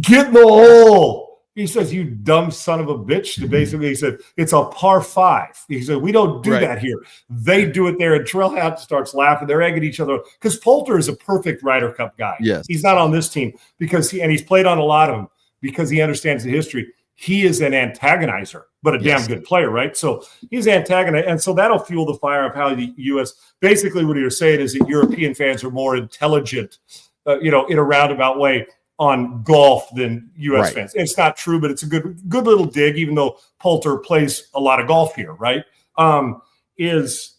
get in the hole. He says, you dumb son of a bitch. Basically, he said, it's a par 5. He said, we don't do that here. They do it there. And Terrell Hatton starts laughing. They're egging each other. Because Poulter is a perfect Ryder Cup guy. Yes. He's not on this team because he's played on a lot of them because he understands the history. He is an antagonizer, but a damn good player, right? So he's antagonized. And so that'll fuel the fire of how the U.S. Basically, what you're saying is that European fans are more intelligent, in a roundabout way, on golf than U.S. fans. It's not true, but it's a good little dig, even though Poulter plays a lot of golf here, right? Segs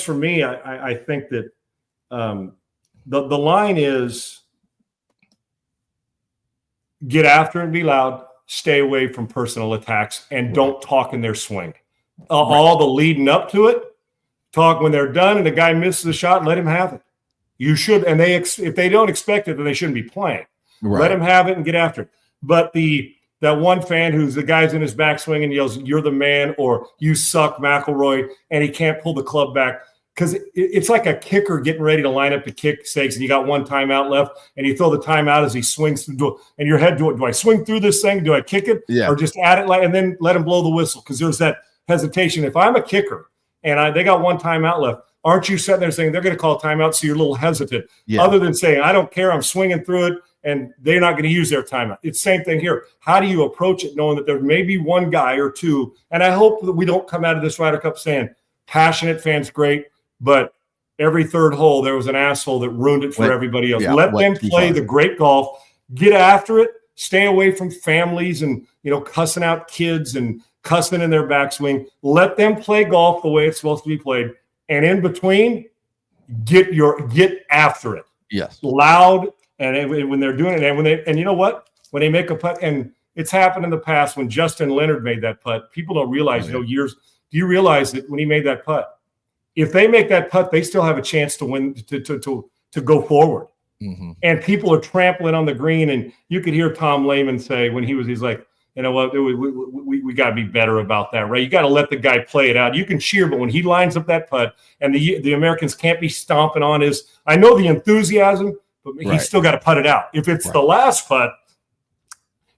for me, I think that the line is get after and be loud, stay away from personal attacks, and don't talk in their swing. All the leading up to it, talk when they're done and the guy misses the shot, let him have it. You should, and if they don't expect it, then they shouldn't be playing. Right. Let him have it and get after it. But that one fan who's the guy's in his backswing and yells, "You're the man," or "You suck, McIlroy," and he can't pull the club back because it's like a kicker getting ready to line up to kick sakes, and you got one timeout left, and you throw the timeout as he swings through, and your head, do I swing through this thing? Do I kick it, or just add it and then let him blow the whistle? Because there's that hesitation. If I'm a kicker and they got one timeout left, aren't you sitting there saying they're going to call timeout, so you're a little hesitant? Yeah. Other than saying, I don't care, I'm swinging through it, and they're not going to use their timeout. It's the same thing here. How do you approach it knowing that there may be one guy or two, and I hope that we don't come out of this Ryder Cup saying, passionate fans, great, but every third hole there was an asshole that ruined it for everybody else. Let them play the great golf, get after it, stay away from families and cussing out kids and cussing in their backswing. Let them play golf the way it's supposed to be played. And in between, get after it. Yes. Loud, when they're doing it, and you know what? When they make a putt, and it's happened in the past when Justin Leonard made that putt, people don't realize, do you realize that when he made that putt, if they make that putt, they still have a chance to win, to go forward. Mm-hmm. And people are trampling on the green, and you could hear Tom Lehman say when he's like, you know what, we got to be better about that, right? You got to let the guy play it out. You can cheer, but when he lines up that putt, and the Americans can't be stomping on his, I know the enthusiasm, but he's still got to putt it out. If it's the last putt,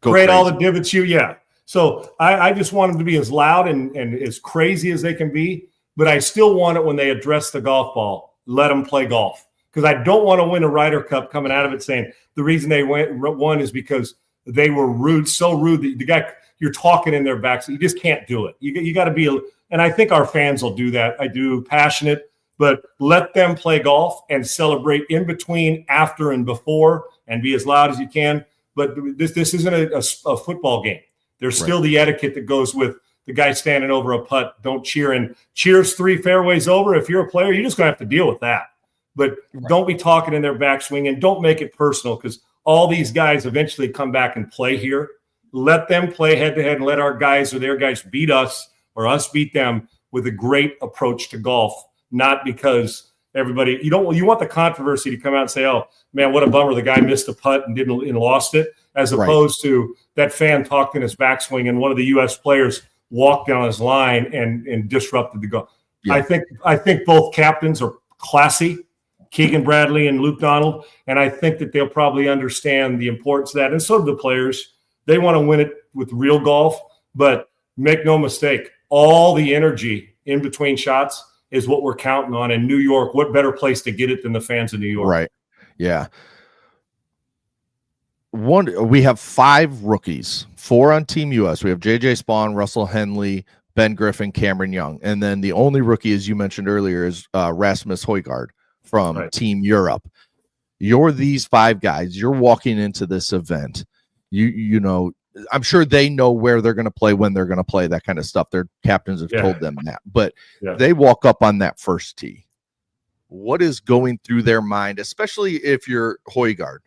create all the divots, So I just want them to be as loud and as crazy as they can be, but I still want it when they address the golf ball. Let them play golf, because I don't want to win a Ryder Cup coming out of it saying the reason they won is because they were rude, so rude that the guy, you're talking in their backs. You just can't do it. You got to be, and I think our fans will do that. I do, passionate, but let them play golf and celebrate in between, after, and before, and be as loud as you can. But this isn't a football game. There's still the etiquette that goes with the guy standing over a putt. Don't cheer, and cheers 3 fairways over. If you're a player, you're just going to have to deal with that. But don't be talking in their backswing, and don't make it personal, because all these guys eventually come back and play here. Let them play head-to-head, and let our guys or their guys beat us or us beat them with a great approach to golf, not because everybody – you want the controversy to come out and say, oh, man, what a bummer, the guy missed a putt and lost it, as opposed to that fan talked in his backswing and one of the U.S. players walked down his line and disrupted the golf. Yeah. I think both captains are classy, Keegan Bradley and Luke Donald, and I think that they'll probably understand the importance of that. And so do the players. They want to win it with real golf, but make no mistake, all the energy in between shots is what we're counting on. In New York, what better place to get it than the fans of New York? Right. Yeah. We have 5 rookies, 4 on Team US. We have JJ Spawn, Russell Henley, Ben Griffin, Cameron Young. And then the only rookie, as you mentioned earlier, is Rasmus Højgaard from Team Europe. You're these 5 guys. You're walking into this event. You know, I'm sure they know where they're going to play, when they're going to play, that kind of stuff. Their captains have told them that. But they walk up on that first tee. What is going through their mind, especially if you're Højgaard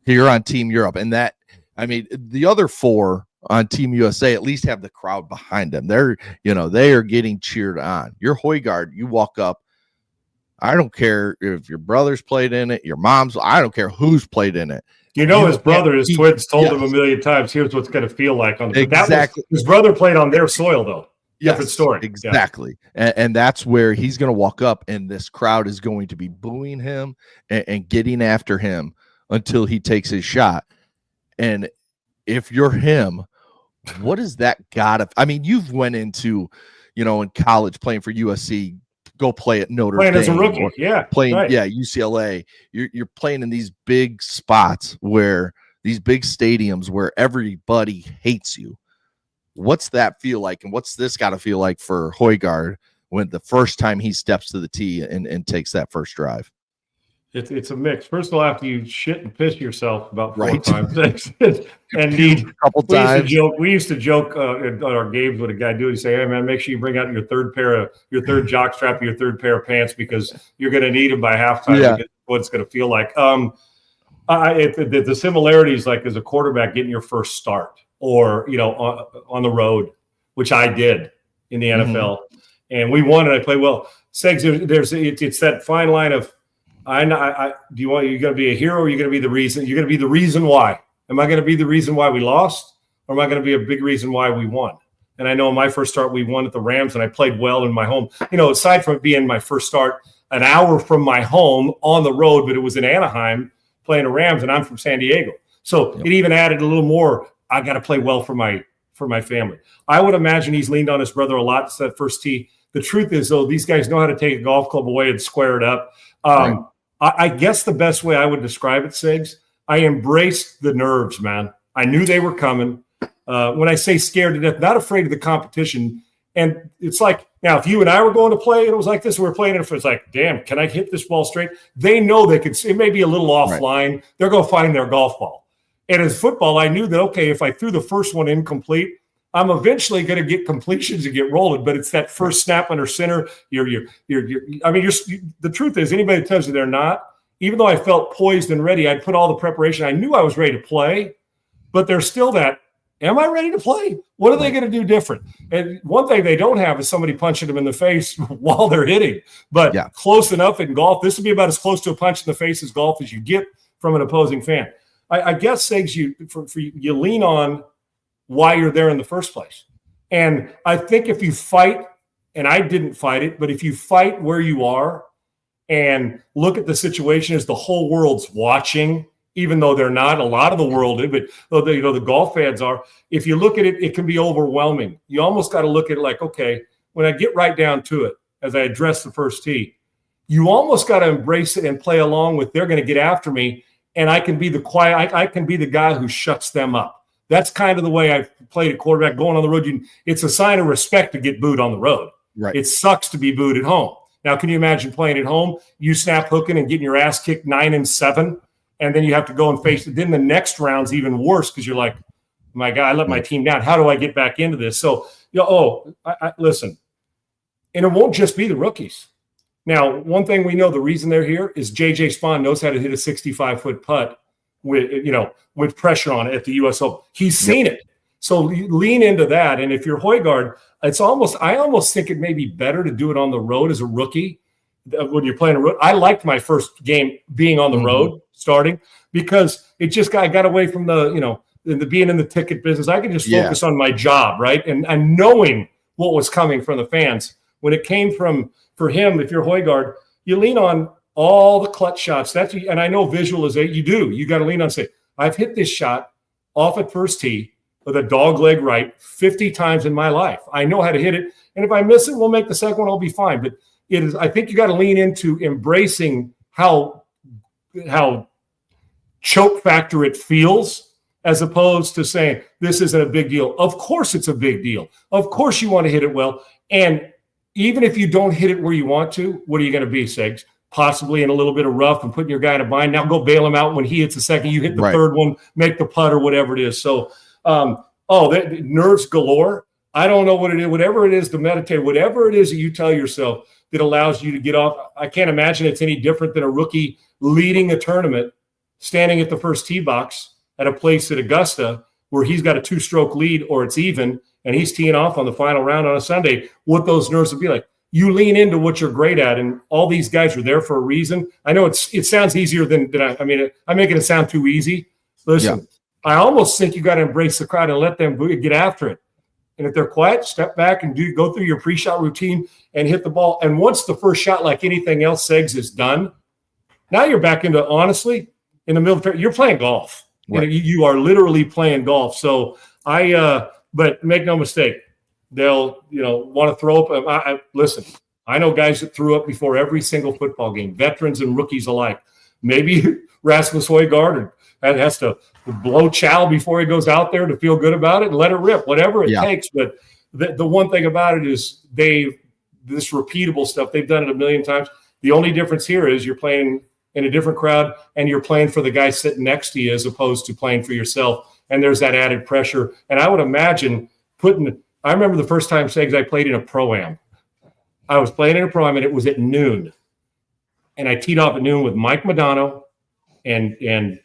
here on Team Europe? And that, I mean, the other 4 on Team USA at least have the crowd behind them. They are getting cheered on. You're Højgaard, you walk up. I don't care if your brother's played in it, your mom's, I don't care who's played in it. His brother, his twins told him a million times, here's what's going to feel like on the exactly. His brother played on their soil, though. Different story. Exactly. Yeah. And that's where he's going to walk up, and this crowd is going to be booing him and getting after him until he takes his shot. And if you're him, what is that got? I mean, you've went into, in college playing for USC, go play at Notre Dame. Playing as a rookie, playing, UCLA. You're playing in these big spots, where these big stadiums where everybody hates you. What's that feel like, and what's this got to feel like for Højgaard when the first time he steps to the tee and takes that first drive? It's a mix. First of all, after you shit and piss yourself about 4 times, and need a couple times. We used to joke at our games with a guy doing. He say, "Hey man, make sure you bring out your third jock strap, your third pair of pants, because you're going to need them by halftime." To get what it's going to feel like. The similarities, like as a quarterback getting your first start, or on the road, which I did in the NFL, and we won, and I played well. Segs, it's that fine line of. You're going to be a hero, or are you going to be the reason? You're going to be the reason why. Am I going to be the reason why we lost, or am I going to be a big reason why we won? And I know in my first start, we won at the Rams, and I played well in my home. Aside from it being my first start, an hour from my home on the road, but it was in Anaheim playing the Rams, and I'm from San Diego. So it even added a little more. I got to play well for my family. I would imagine he's leaned on his brother a lot to that first tee. The truth is, though, these guys know how to take a golf club away and square it up. I guess the best way I would describe it, Sigs, I embraced the nerves, man. I knew they were coming. When I say scared to death, not afraid of the competition. And it's like, now, if you and I were going to play, and it was like this, we're playing it, it's like, damn, can I hit this ball straight? They know they could, it may be a little offline. They're going to find their golf ball. And as football, I knew that, okay, if I threw the first one incomplete, I'm eventually going to get completions and get rolling, but it's that first snap under center. The truth is, anybody that tells you they're not, even though I felt poised and ready, I'd put all the preparation. I knew I was ready to play, but there's still that, am I ready to play? What are they going to do different? And one thing they don't have is somebody punching them in the face while they're hitting, but close enough in golf. This would be about as close to a punch in the face as golf as you get from an opposing fan. I guess, Segs, you lean on why you're there in the first place. And I think if you fight, and I didn't fight it, but if you fight where you are and look at the situation as the whole world's watching, even though they're not, a lot of the world, but the golf fans are, if you look at it, it can be overwhelming. You almost got to look at it like, okay, when I get right down to it, as I address the first tee, you almost got to embrace it and play along with, they're going to get after me, and I can be the quiet, I can be the guy who shuts them up. That's kind of the way I've played at quarterback going on the road. It's a sign of respect to get booed on the road. Right. It sucks to be booed at home. Now, can you imagine playing at home? You snap hooking and getting your ass kicked 9-7, and then you have to go and face it. Then the next round's even worse because you're like, my God, I let my team down. How do I get back into this? So, listen, and it won't just be the rookies. Now, one thing we know, the reason they're here is J.J. Spawn knows how to hit a 65-foot putt with pressure on it at the U.S. Open. He's seen it. So lean into that. And if you're Højgaard, I almost think it may be better to do it on the road as a rookie when you're playing a road. I liked my first game being on the road starting because it just got away from the being in the ticket business. I could just focus on my job, right? And knowing what was coming from the fans. When it came for him, if you're Højgaard, you lean on all the clutch shots. And I know visualization, you got to lean on, say, I've hit this shot off at first tee with a dog leg right 50 times in my life. I know how to hit it. And if I miss it, we'll make the second one. I'll be fine. But I think you got to lean into embracing how choke factor it feels, as opposed to saying this isn't a big deal. Of course it's a big deal. Of course you want to hit it well. And even if you don't hit it where you want to, what are you going to be, Segs? Possibly in a little bit of rough and putting your guy in a bind. Now go bail him out when he hits the second. You hit the third one, make the putt or whatever it is. So, nerves galore. I don't know what it is. Whatever it is to meditate, whatever it is that you tell yourself that allows you to get off. I can't imagine it's any different than a rookie leading a tournament, standing at the first tee box at a place at Augusta where he's got a 2-stroke lead or it's even, and he's teeing off on the final round on a Sunday, what those nerves would be like. You lean into what you're great at, and all these guys are there for a reason. I know it sounds easier than I'm making it sound too easy. Listen, I almost think you got to embrace the crowd and let them get after it. And if they're quiet, step back and go through your pre-shot routine and hit the ball. And once the first shot, like anything else, Segs, is done, now you're back into, honestly, in the military, you're playing golf. Right. You are literally playing golf. So but make no mistake, they'll want to throw up. Listen, I know guys that threw up before every single football game, veterans and rookies alike. Maybe Rasmus Højgaard has to blow chow before he goes out there to feel good about it and let it rip, whatever it takes. But the one thing about it is this repeatable stuff, they've done it a million times. The only difference here is you're playing in a different crowd and you're playing for the guy sitting next to you as opposed to playing for yourself. And there's that added pressure. And I would imagine I remember the first time, Segs, I played in a Pro-Am. I was playing in a Pro-Am and it was at noon. And I teed off at noon with Mike Modano and a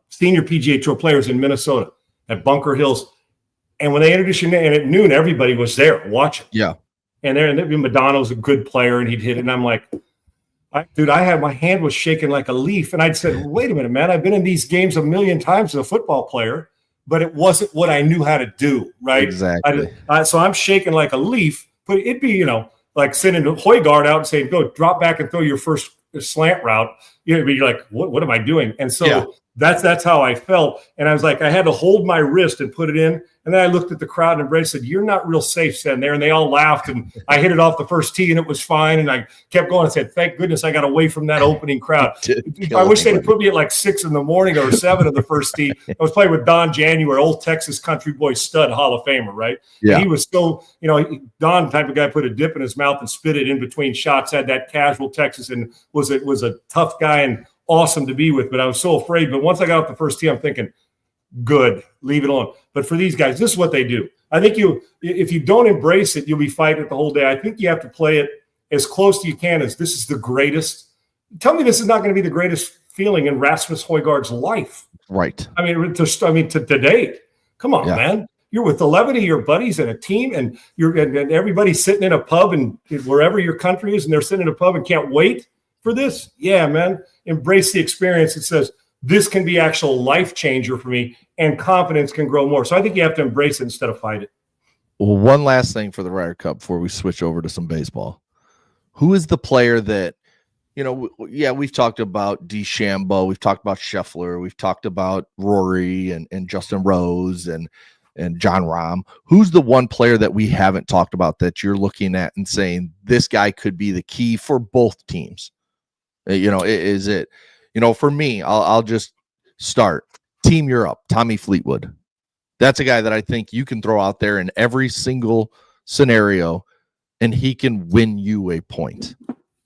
senior PGA Tour players in Minnesota at Bunker Hills. And when they introduced your name, and at noon, everybody was there watching. Yeah. And Madonna's a good player, and he'd hit it. And I'm like, my hand was shaking like a leaf. And I'd said, wait a minute, man, I've been in these games a million times as a football player, but it wasn't what I knew how to do, right? Exactly. So I'm shaking like a leaf, but it'd be, like sending Højgaard out and saying, go drop back and throw your first slant route. You're like, what am I doing? And so that's how I felt. And I was like, I had to hold my wrist and put it in. And then I looked at the crowd and Brady said, you're not real safe standing there. And they all laughed. And I hit it off the first tee and it was fine. And I kept going and said, thank goodness I got away from that opening crowd. I wish they'd put me at like 6 a.m. or 7 of the first tee. I was playing with Don January, old Texas country boy stud, Hall of Famer, right? Yeah. And he was so, Don type of guy put a dip in his mouth and spit it in between shots, had that casual Texas and was a tough guy and awesome to be with. But I was so afraid. But once I got off the first tee, I'm thinking, good, leave it alone. But for these guys, this is what they do. I think if you don't embrace it, you'll be fighting it the whole day. I think you have to play it as close to you can as this is the greatest. Tell me this is not going to be the greatest feeling in Rasmus Højgaard's life. Right. I mean, to date. Come on, man. You're with 11 of your buddies and a team, and and everybody's sitting in a pub and wherever your country is, and they're sitting in a pub and can't wait for this. Yeah, man. Embrace the experience. It says this can be actual life changer for me, and confidence can grow more. So I think you have to embrace it instead of fight it. Well, one last thing for the Ryder Cup before we switch over to some baseball. Who is the player that, we've talked about DeChambeau, we've talked about Scheffler, we've talked about Rory and Justin Rose and John Rahm. Who's the one player that we haven't talked about that you're looking at and saying this guy could be the key for both teams? Is it, for me, I'll just start Team Europe, Tommy Fleetwood. That's a guy that I think you can throw out there in every single scenario and he can win you a point.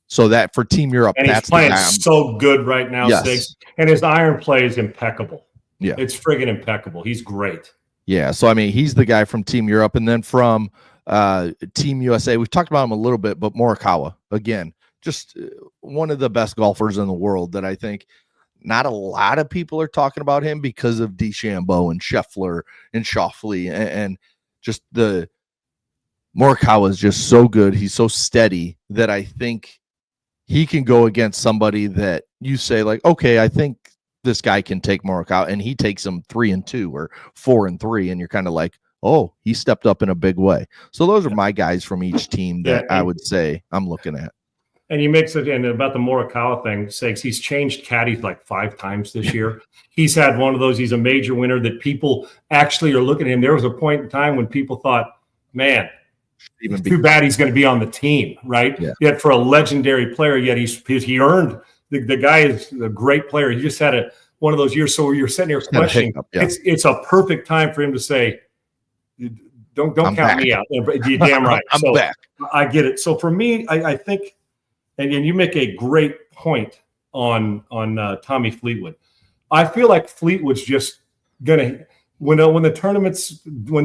So that for Team Europe, and that's he's playing so good right now, yes. Stiggs, and his iron play is impeccable. Yeah, it's friggin' impeccable. He's great. Yeah, so I mean, he's the guy from Team Europe, and then from Team USA, we've talked about him a little bit, but Morikawa, again, just one of the best golfers in the world that I think not a lot of people are talking about him because of DeChambeau and Scheffler and Schauffele, and just the Morikawa is just so good. He's so steady that I think he can go against somebody that you say like, okay, I think this guy can take Morikawa, and he takes him 3-2 or 4-3, and you're kind of like, oh, he stepped up in a big way. So those are my guys from each team that I would say I'm looking at. And you mix it in about the Morikawa thing, Sakes. He's changed caddies like 5 times this year. He's had one of those. He's a major winner that people actually are looking at him. There was a point in time when people thought, man, it's too bad he's going to be on the team, right? Yeah. Yet for a legendary player, yet he earned the guy is a great player. He just had one of those years. So you're sitting here questioning. It's a perfect time for him to say, don't count me out. You're damn right. I'm back. I get it. So for me, I think, and you make a great point on Tommy Fleetwood. I feel like Fleetwood's just gonna when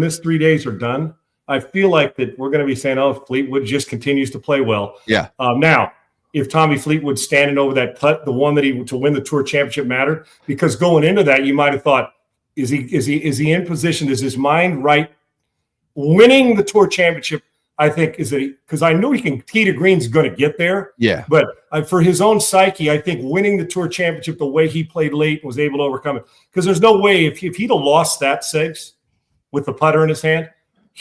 this 3 days are done, I feel like that we're going to be saying, oh, Fleetwood just continues to play well. Yeah. Now, if Tommy Fleetwood's standing over that putt, the one that to win the Tour Championship mattered, because going into that, you might have thought, is he in position? Is his mind right? Winning the Tour Championship, I think, because I know he can tee to green's going to get there. Yeah. But for his own psyche, I think winning the Tour Championship the way he played late and was able to overcome it, because there's no way if he'd have lost that Segs with the putter in his hand,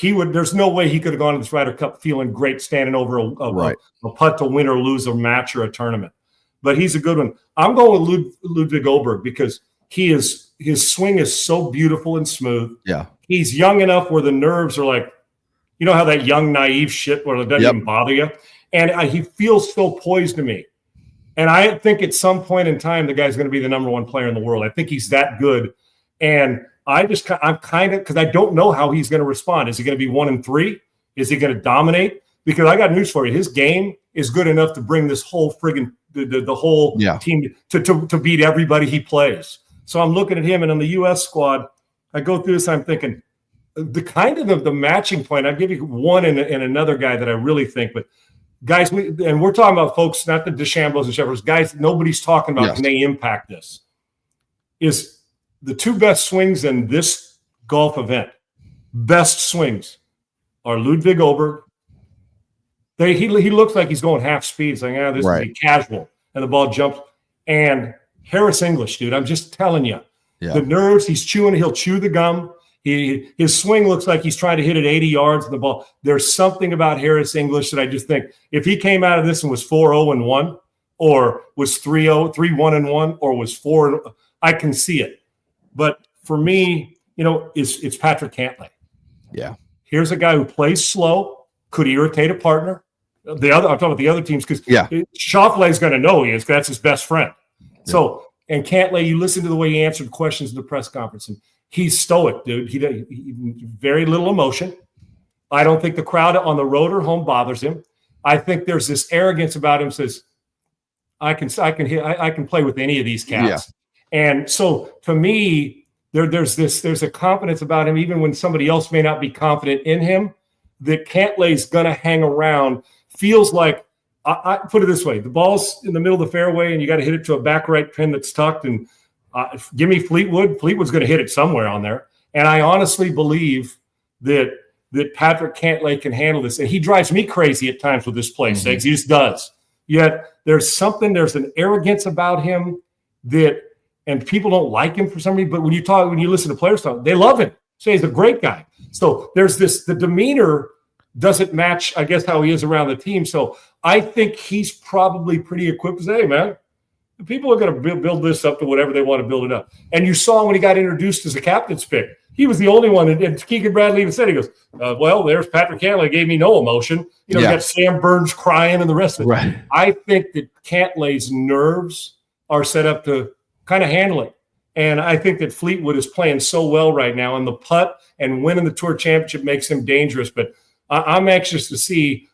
there's no way he could have gone to this Ryder Cup feeling great standing over a putt to win or lose a match or a tournament. But he's a good one. I'm going with Ludwig Oberg because his swing is so beautiful and smooth. Yeah. He's young enough where the nerves are like, you know how that young, naive shit where it doesn't even bother you? And he feels so poised to me. And I think at some point in time, the guy's going to be the number one player in the world. I think he's that good. And I'm kind of, because I don't know how he's going to respond. Is he going to be 1-3? Is he going to dominate? Because I got news for you. His game is good enough to bring this whole friggin' the whole team to beat everybody he plays. So I'm looking at him, and on the U.S. squad, I go through this. I'm thinking the kind of the matching point. I'll give you one and another guy that I really think, but guys, and we're talking about folks, not the DeChambeaus and Shepherds, guys nobody's talking about. Can they impact this? Is the two best swings in this golf event, best swings, are Ludwig Oberg. He looks like he's going half speed. It's like, this is be casual. And the ball jumps. And Harris English, dude, I'm just telling you. Yeah. The nerves, he'll chew the gum. His swing looks like he's trying to hit it 80 yards in the ball. There's something about Harris English that I just think, if he came out of this and was 4-0-1, or was 3-1-1, or was 4, I can see it. But for me, it's Patrick Cantlay. Yeah. Here's a guy who plays slow, could irritate a partner. I'm talking about the other teams because Schauffele's going to know he is. That's his best friend. Yeah. So, and Cantlay, you listen to the way he answered questions in the press conference, and he's stoic, dude. He very little emotion. I don't think the crowd on the road or home bothers him. I think there's this arrogance about him. Says, I can play with any of these cats. Yeah. And so, to me, there's a confidence about him, even when somebody else may not be confident in him, that Cantlay's going to hang around. Feels like I put it this way: the ball's in the middle of the fairway, and you got to hit it to a back right pin that's tucked. And give me Fleetwood. Fleetwood's going to hit it somewhere on there. And I honestly believe that Patrick Cantlay can handle this. And he drives me crazy at times with this play, Segs. He just does. Yet there's an arrogance about him and people don't like him for some reason. But when you listen to players talk, they love him. Say he's a great guy. So there's the demeanor doesn't match, I guess, how he is around the team. So I think he's probably pretty equipped to say, hey, man, people are going to build this up to whatever they want to build it up. And you saw when he got introduced as a captain's pick, he was the only one. And Keegan Bradley even said, he goes, well, there's Patrick Cantlay, gave me no emotion. You got Sam Burns crying and the rest of it. Right. I think that Cantlay's nerves are set up to kind of handle it. And I think that Fleetwood is playing so well right now. And the putt and winning the Tour Championship makes him dangerous. But I'm anxious to see,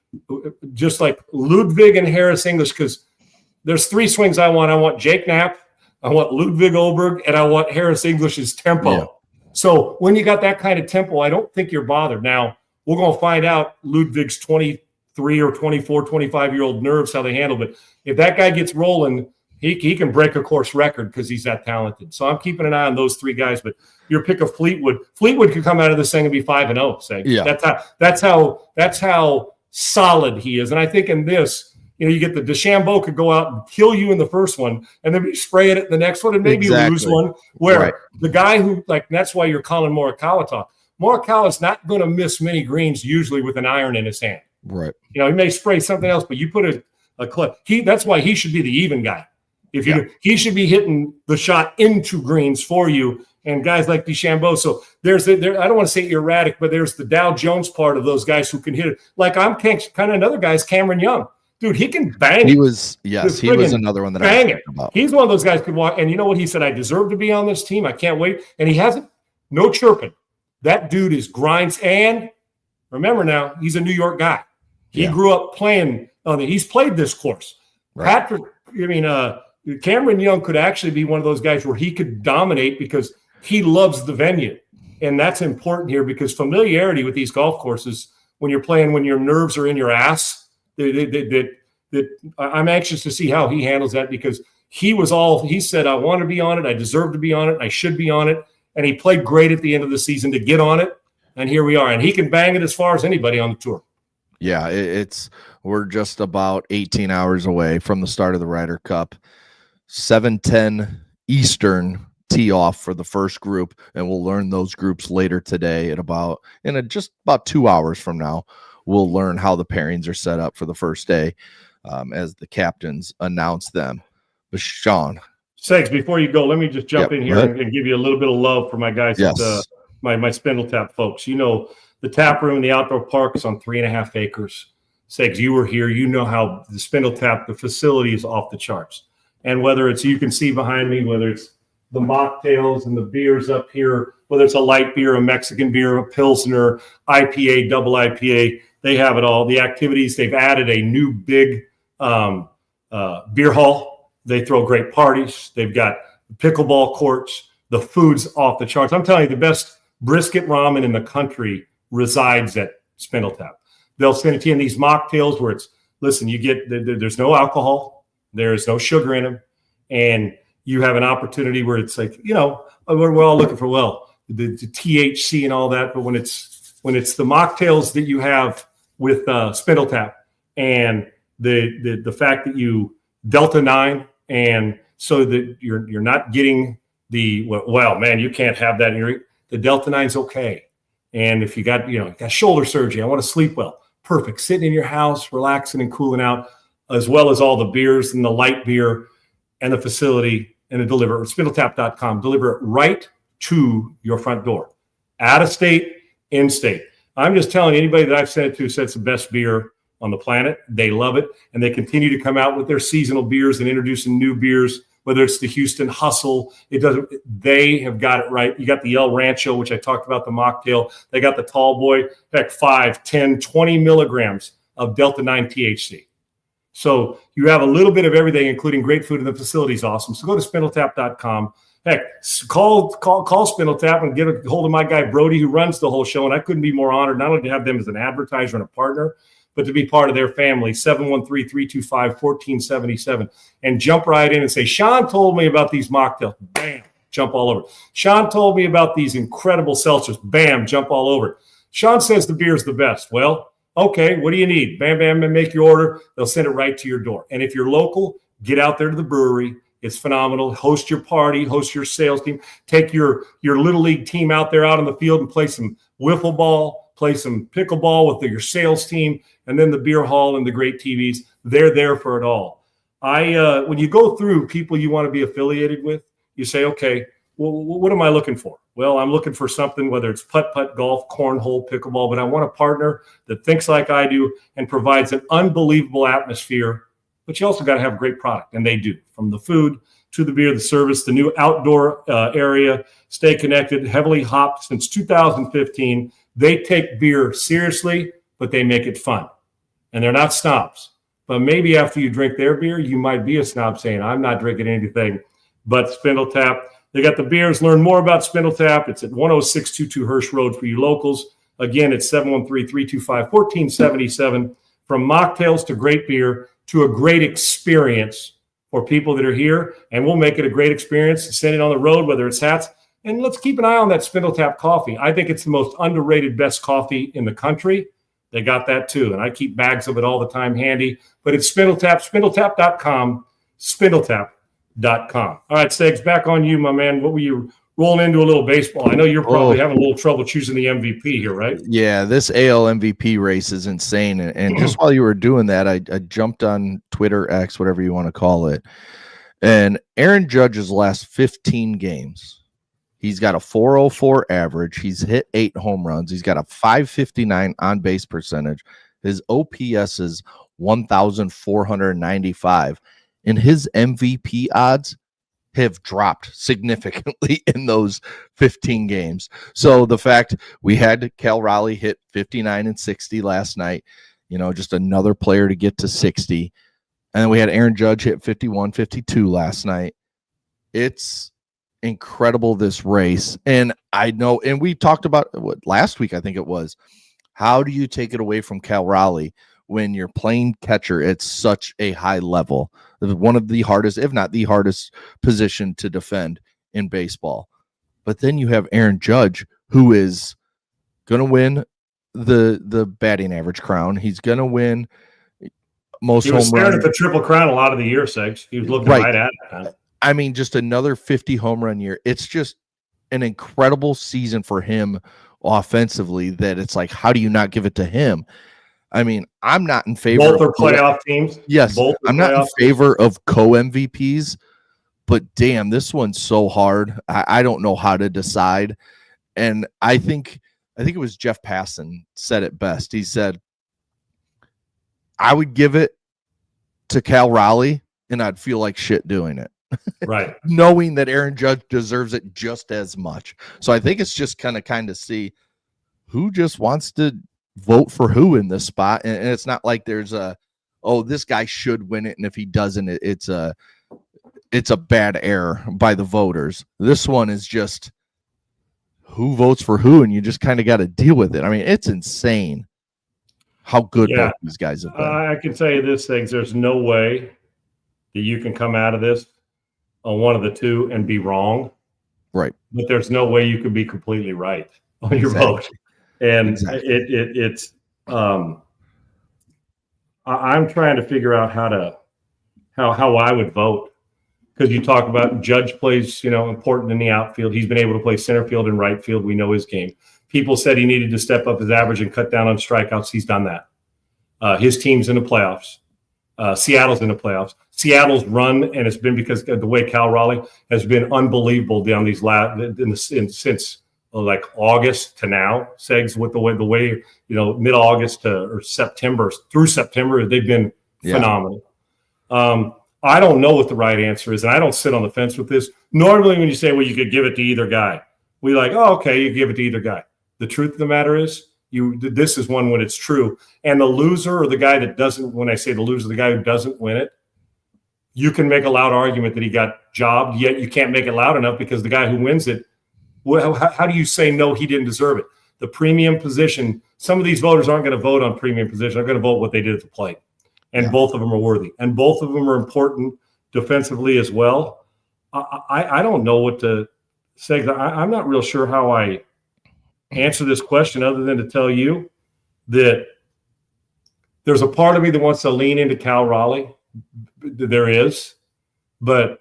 just like Ludwig and Harris English, because there's 3 swings I want. I want Jake Knapp, I want Ludwig Oberg, and I want Harris English's tempo. Yeah. So when you got that kind of tempo, I don't think you're bothered. Now, we're going to find out Ludwig's 23 or 24, 25-year-old nerves, how they handle it. But if that guy gets rolling, he can break a course record because he's that talented. So I'm keeping an eye on those 3 guys. But your pick of Fleetwood could come out of this thing and be 5-0. Say, yeah, that's how solid he is. And I think in this, you get the DeChambeau could go out and kill you in the first one, and then spray it at the next one, and maybe lose one. Where the guy who that's why you're calling Morikawa talk. Morikawa's not going to miss many greens usually with an iron in his hand. Right. He may spray something else, but you put a clip. That's why he should be the even guy. He should be hitting the shot into greens for you, and guys like DeChambeau. So I don't want to say erratic, but there's the Dow Jones part of those guys who can hit it. Like I'm kind of another guy's Cameron Young. Dude, he can bang. He was another one that I was thinking about. He's one of those guys who could walk. And you know what he said? I deserve to be on this team. I can't wait. And he hasn't. No chirping. That dude is grinds. And remember now, he's a New York guy. He grew up playing on it. He's played this course. Right. Cameron Young could actually be one of those guys where he could dominate because he loves the venue. And that's important here because familiarity with these golf courses, when you're playing, when your nerves are in your ass, I'm anxious to see how he handles that because he said, I want to be on it. I deserve to be on it. I should be on it. And he played great at the end of the season to get on it. And here we are. And he can bang it as far as anybody on the tour. Yeah, we're just about 18 hours away from the start of the Ryder Cup. 7:10 Eastern tee off for the first group, and we'll learn those groups later today just about 2 hours from now. We'll learn how the pairings are set up for the first day as the captains announce them. But Sean. Segs, before you go, let me just jump in here and give you a little bit of love for my guys, my Spindle Tap folks. The tap room in the outdoor park is on 3.5 acres. Segs, you were here. You know how the Spindle Tap, the facility is off the charts. And whether it's, you can see behind me, whether it's the mocktails and the beers up here, whether it's a light beer, a Mexican beer, a Pilsner, IPA, double IPA, they have it all. The activities, they've added a new big beer hall. They throw great parties. They've got pickleball courts. The food's off the charts. I'm telling you, the best brisket ramen in the country resides at Spindle Tap. They'll send it to you in these mocktails where there's no alcohol. There is no sugar in them. And you have an opportunity where it's like, we're all looking for, the THC and all that. But when it's the mocktails that you have with Spindle Tap and the fact that you Delta 9, and so that you're not getting you can't have that. The Delta 9's okay. And if you got shoulder surgery, I want to sleep well. Perfect. Sitting in your house, relaxing and cooling out, as well as all the beers and the light beer and the facility and the spindletap.com. Deliver it right to your front door. Out of state, in state. I'm just telling you, anybody that I've sent it to said it's the best beer on the planet. They love it. And they continue to come out with their seasonal beers and introducing new beers, whether it's the Houston Hustle. They have got it right. You got the El Rancho, which I talked about, the mocktail. They got the Tall Boy, heck, 5, 10, 20 milligrams of Delta 9 THC. So you have a little bit of everything, including great food, and the facility's awesome. So go to spindletap.com. Heck, call Spindle Tap and get a hold of my guy Brody, who runs the whole show. And I couldn't be more honored not only to have them as an advertiser and a partner, but to be part of their family. 713-325-1477, and jump right in and say, Sean told me about these mocktails. Bam, jump all over. Sean told me about these incredible seltzers. Bam, jump all over. Sean says the beer's the best. Well, okay, what do you need? Bam, bam, and make your order. They'll send it right to your door. And if you're local, get out there to the brewery. It's phenomenal. Host your party, host your sales team. Take your little league team out there out on the field and play some wiffle ball, play some pickleball with your sales team, and then the beer hall and the great TVs. They're there for it all. When you go through people you want to be affiliated with, you say, okay, well, what am I looking for? Well, I'm looking for something, whether it's putt-putt, golf, cornhole, pickleball, but I want a partner that thinks like I do and provides an unbelievable atmosphere, but you also got to have a great product, and they do. From the food to the beer, the service, the new outdoor area, Stay Connected, heavily hopped since 2015. They take beer seriously, but they make it fun. And they're not snobs. But maybe after you drink their beer, you might be a snob saying, I'm not drinking anything but Spindle Tap. They got the beers. Learn more about Spindle Tap. It's at 10622 Hirsch Road for you locals. Again, it's 713-325-1477. From mocktails to great beer to a great experience for people that are here. And we'll make it a great experience. Send it on the road, whether it's hats. And let's keep an eye on that Spindle Tap coffee. I think it's the most underrated, best coffee in the country. They got that too. And I keep bags of it all the time handy. But it's Spindle Tap, spindletap.com, spindletap.com. All right, Segs, back on you, my man. What were you rolling into a little baseball? I know you're probably having a little trouble choosing the MVP here, right? Yeah, this AL MVP race is insane. And just while you were doing that, I jumped on Twitter, X, whatever you want to call it. And Aaron Judge's last 15 games, he's got a 404 average. He's hit 8 home runs. He's got a 559 on-base percentage. His OPS is 1,495. And his MVP odds have dropped significantly in those 15 games. So the fact we had Cal Raleigh hit 59 and 60 last night, just another player to get to 60. And then we had Aaron Judge hit 51, 52 last night. It's incredible, this race. And I know, and we talked about last week, I think it was, how do you take it away from Cal Raleigh when you're playing catcher at such a high level? One of the hardest, if not the hardest position to defend in baseball. But then you have Aaron Judge, who is going to win the batting average crown. He's going to win most home runs. He was staring at the Triple Crown a lot of the year, Segs. He was looking right at it. I mean, just another 50 home run year. It's just an incredible season for him offensively that it's like, how do you not give it to him? I mean, I'm not in favor both are playoff teams. Yes, I'm not in favor of co-MVPs, but damn, this one's so hard. I don't know how to decide. And I think it was Jeff Passan said it best. He said, I would give it to Cal Raleigh and I'd feel like shit doing it. Right. Knowing that Aaron Judge deserves it just as much. So I think it's just kind of see who just wants to vote for who in this spot. And it's not like there's this guy should win it, and if he doesn't, it's a bad error by the voters. This one is just who votes for who, and you just kind of got to deal with it. I mean, it's insane how good both these guys have been. I can tell you this thing: there's no way that you can come out of this on one of the two and be wrong. Right. But there's no way you can be completely right on your vote. And it's I'm trying to figure out how I would vote, because you talk about Judge plays, important in the outfield. He's been able to play center field and right field. We know his game. People said he needed to step up his average and cut down on strikeouts. He's done that. His team's in the playoffs. Seattle's in the playoffs. Seattle's run, and it's been because of the way Cal Raleigh has been unbelievable down these since like August to now, Segs, with the way mid-August or September through September, they've been phenomenal. I don't know what the right answer is, and I don't sit on the fence with this. Normally when you say, well, you could give it to either guy, we like, oh, okay, you give it to either guy. The truth of the matter is, this is one when it's true. And the loser, or the guy that doesn't, when I say the loser, the guy who doesn't win it, you can make a loud argument that he got jobbed, yet you can't make it loud enough because the guy who wins it, well, how do you say no, he didn't deserve it? the premium position. Some of these voters aren't going to vote on premium position. They're going to vote what they did at the plate. And both of them are worthy. And both of them are important defensively as well. I don't know what to say. I'm not real sure how I answer this question other than to tell you that there's a part of me that wants to lean into Cal Raleigh. There is. But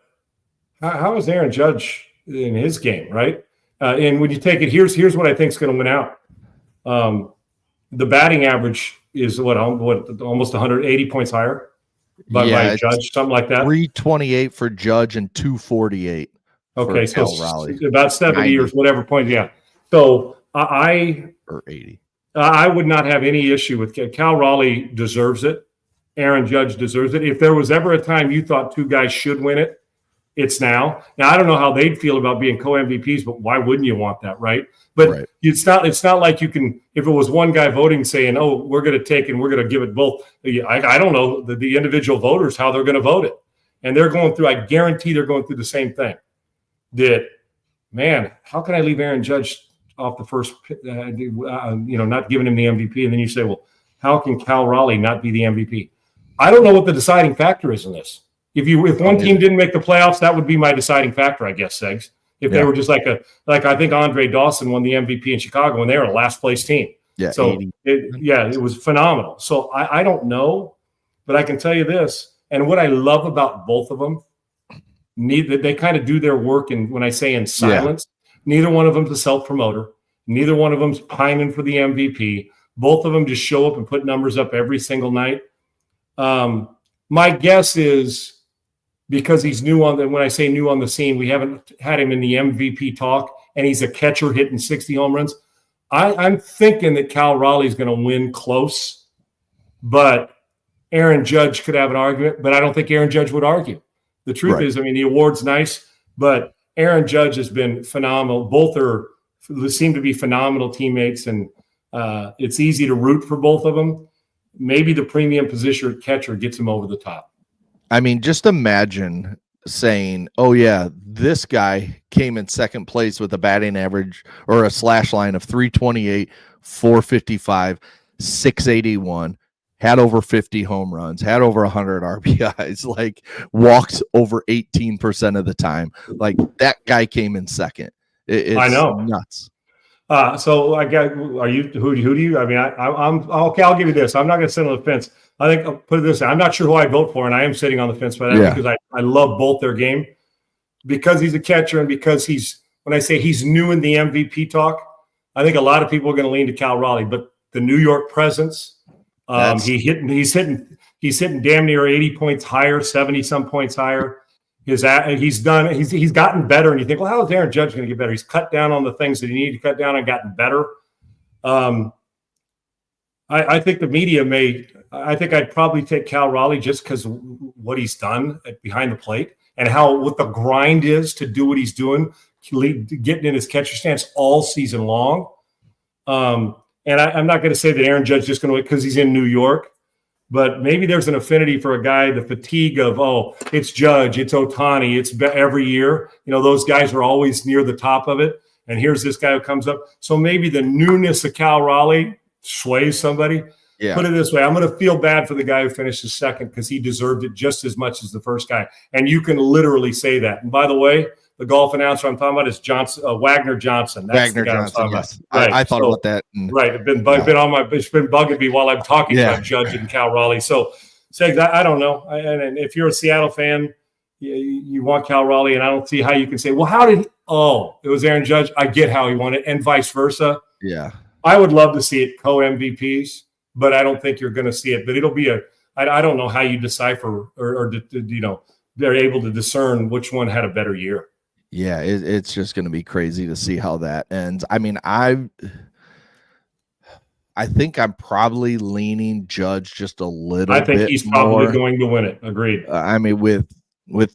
how is Aaron Judge in his game, right? And when you take it, here's what I think is going to win out. The batting average is what almost 180 points higher by Judge, something like that. 328 for Judge and 248. Okay, so Cal Raleigh. About 70 90. Or whatever point. Yeah. So or 80. I would not have any issue with Cal Raleigh. Deserves it. Aaron Judge deserves it. If there was ever a time you thought two guys should win it, it's now. Now I don't know how they'd feel about being co-MVPs, but why wouldn't you want that, right? But it's not like you can. If it was one guy voting saying, "Oh, we're going to take and we're going to give it both," I don't know the individual voters how they're going to vote it, and they're going through. I guarantee they're going through the same thing. That, man, how can I leave Aaron Judge off the first? Not giving him the MVP, and then you say, "Well, how can Cal Raleigh not be the MVP?" I don't know what the deciding factor is in this. If one team didn't make the playoffs, that would be my deciding factor, I guess, Segs. If they were just like I think Andre Dawson won the MVP in Chicago when they were a last place team. Yeah. So it was phenomenal. So I don't know, but I can tell you this. And what I love about both of them, they kind of do their work. And when I say in silence, neither one of them's a self-promoter. Neither one of them's pining for the MVP. Both of them just show up and put numbers up every single night. My guess is, because he's new on when I say new on the scene, we haven't had him in the MVP talk, and he's a catcher hitting 60 home runs. I'm thinking that Cal Raleigh's going to win close, but Aaron Judge could have an argument, but I don't think Aaron Judge would argue. The truth is, I mean, the award's nice, but Aaron Judge has been phenomenal. Both seem to be phenomenal teammates, and it's easy to root for both of them. Maybe the premium position at catcher gets him over the top. I mean, just imagine saying, "Oh yeah, this guy came in second place with a batting average or a slash line of 328, 455, 681, had over 50 home runs, had over 100 RBIs, like walked over 18% of the time. Like that guy came in second." It's I know, nuts. So I got. Are you who do you? I mean, I'm okay. I'll give you this. I'm not going to sit on the fence. I think I'll put it this way. I'm not sure who I'd vote for, and I am sitting on the fence for that because I love both their game. Because he's a catcher and because when I say he's new in the MVP talk, I think a lot of people are going to lean to Cal Raleigh. But the New York presence, he's hitting damn near 80 points higher, 70 some points higher. He's gotten better, and you think, well, how is Aaron Judge going to get better? He's cut down on the things that he needed to cut down and gotten better. I think the media I think I'd probably take Cal Raleigh just because what he's done behind the plate and what the grind is to do what he's doing, getting in his catcher stance all season long. And I'm not going to say that Aaron Judge is just going to win because he's in New York, but maybe there's an affinity for a guy, the fatigue of, it's Judge, it's Ohtani, it's every year. Those guys are always near the top of it. And here's this guy who comes up. So maybe the newness of Cal Raleigh sways somebody. Yeah. Put it this way. I'm going to feel bad for the guy who finishes second because he deserved it just as much as the first guy. And you can literally say that. And by the way, the golf announcer I'm talking about is Wagner Johnson. That's Wagner Johnson, yes. Right. I thought about that. Right. It's been bugging me while I'm talking about Judge and Cal Raleigh. So, I don't know. And if you're a Seattle fan, you want Cal Raleigh, and I don't see how you can say, well, how did he? Oh, it was Aaron Judge. I get how he won it, and vice versa. Yeah. I would love to see it co-MVPs, but I don't think you're going to see it. But it'll be I don't know how you decipher or they're able to discern which one had a better year. Yeah, it's just going to be crazy to see how that ends. I mean, I think I'm probably leaning Judge just a little bit. I think he's probably going to win it. Agreed. I mean, with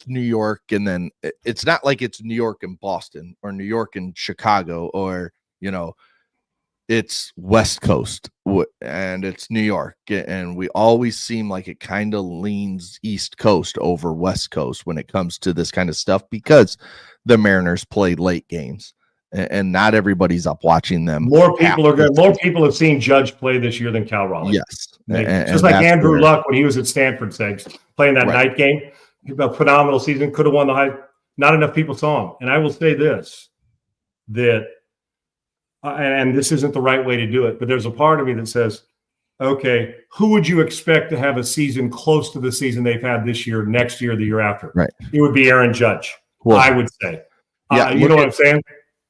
New York, and then it's not like it's New York and Boston or New York and Chicago or, it's West Coast and it's New York. And we always seem like it kind of leans East Coast over West Coast when it comes to this kind of stuff because the Mariners play late games. and not everybody's up watching them. More people have seen Judge play this year than Cal Raleigh. Yes. Just like Andrew Luck when he was at Stanford, playing that night game. A phenomenal season, could have won the high. Not enough people saw him. And I will say this, that, and this isn't the right way to do it, but there's a part of me that says, okay, who would you expect to have a season close to the season they've had this year, next year, the year after? Right. It would be Aaron Judge, I would say. Yeah, you know what I'm saying?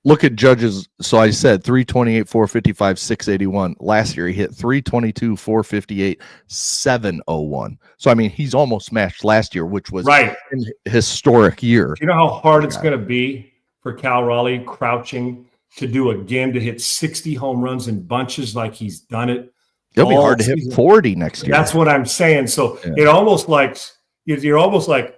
Look at Judge's. So I said 328, 455, 681. Last year he hit 322, 458, 701. So I mean, he's almost matched last year, which was a historic year. Do you know how hard it's going to be for Cal Raleigh crouching to do again, to hit 60 home runs in bunches like he's done it? It'll be hard to hit 40 next year. That's what I'm saying. So it almost like you're almost like,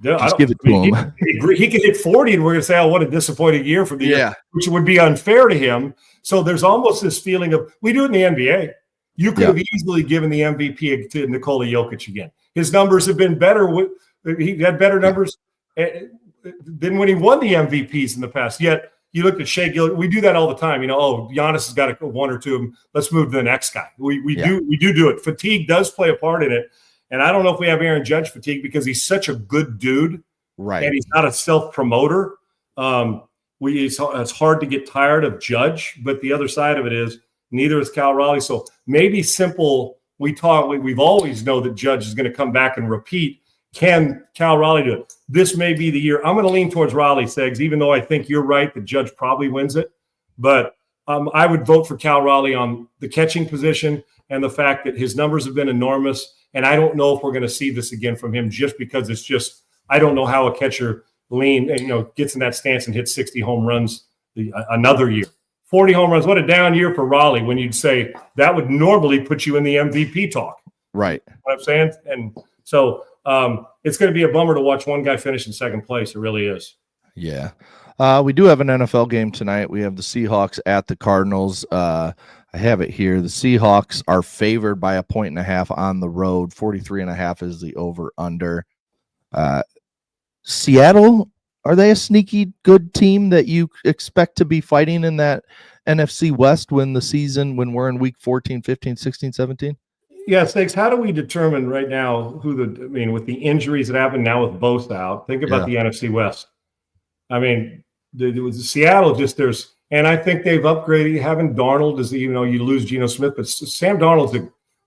just give it to him. He could hit 40, and we're going to say, "Oh, what a disappointing year for the year," which would be unfair to him. So there's almost this feeling of, we do it in the NBA. You could have easily given the MVP to Nikola Jokic again. His numbers have been better. He had better numbers than when he won the MVPs in the past. Yet you look at Shea Gilgeous. We do that all the time. Giannis has got one or two of them. Let's move to the next guy. We do it. Fatigue does play a part in it. And I don't know if we have Aaron Judge fatigue because he's such a good dude, right? And he's not a self-promoter. It's hard to get tired of Judge, but the other side of it is neither is Cal Raleigh. So maybe simple. We've always know that Judge is going to come back and repeat. Can Cal Raleigh do it? This may be the year. I'm going to lean towards Raleigh, Segs, even though I think you're right that Judge probably wins it. But I would vote for Cal Raleigh on the catching position and the fact that his numbers have been enormous. And I don't know if we're going to see this again from him, just because I don't know how a catcher gets in that stance and hits 60 home runs another year. 40 home runs, what a down year for Raleigh, when you'd say that would normally put you in the MVP talk. Right. You know what I'm saying? And so it's going to be a bummer to watch one guy finish in second place. It really is. Yeah. We do have an NFL game tonight. We have the Seahawks at the Cardinals. I have it here. The Seahawks are favored by 1.5 on the road. 43.5 is the over/under. Seattle, are they a sneaky good team that you expect to be fighting in that NFC West when we're in week 14, 15, 16, 17? Yeah, Stakes, how do we determine right now with the injuries that happen now with both out, think about the NFC West. I mean, Seattle and I think they've upgraded. Having Darnold you lose Geno Smith, but Sam Darnold's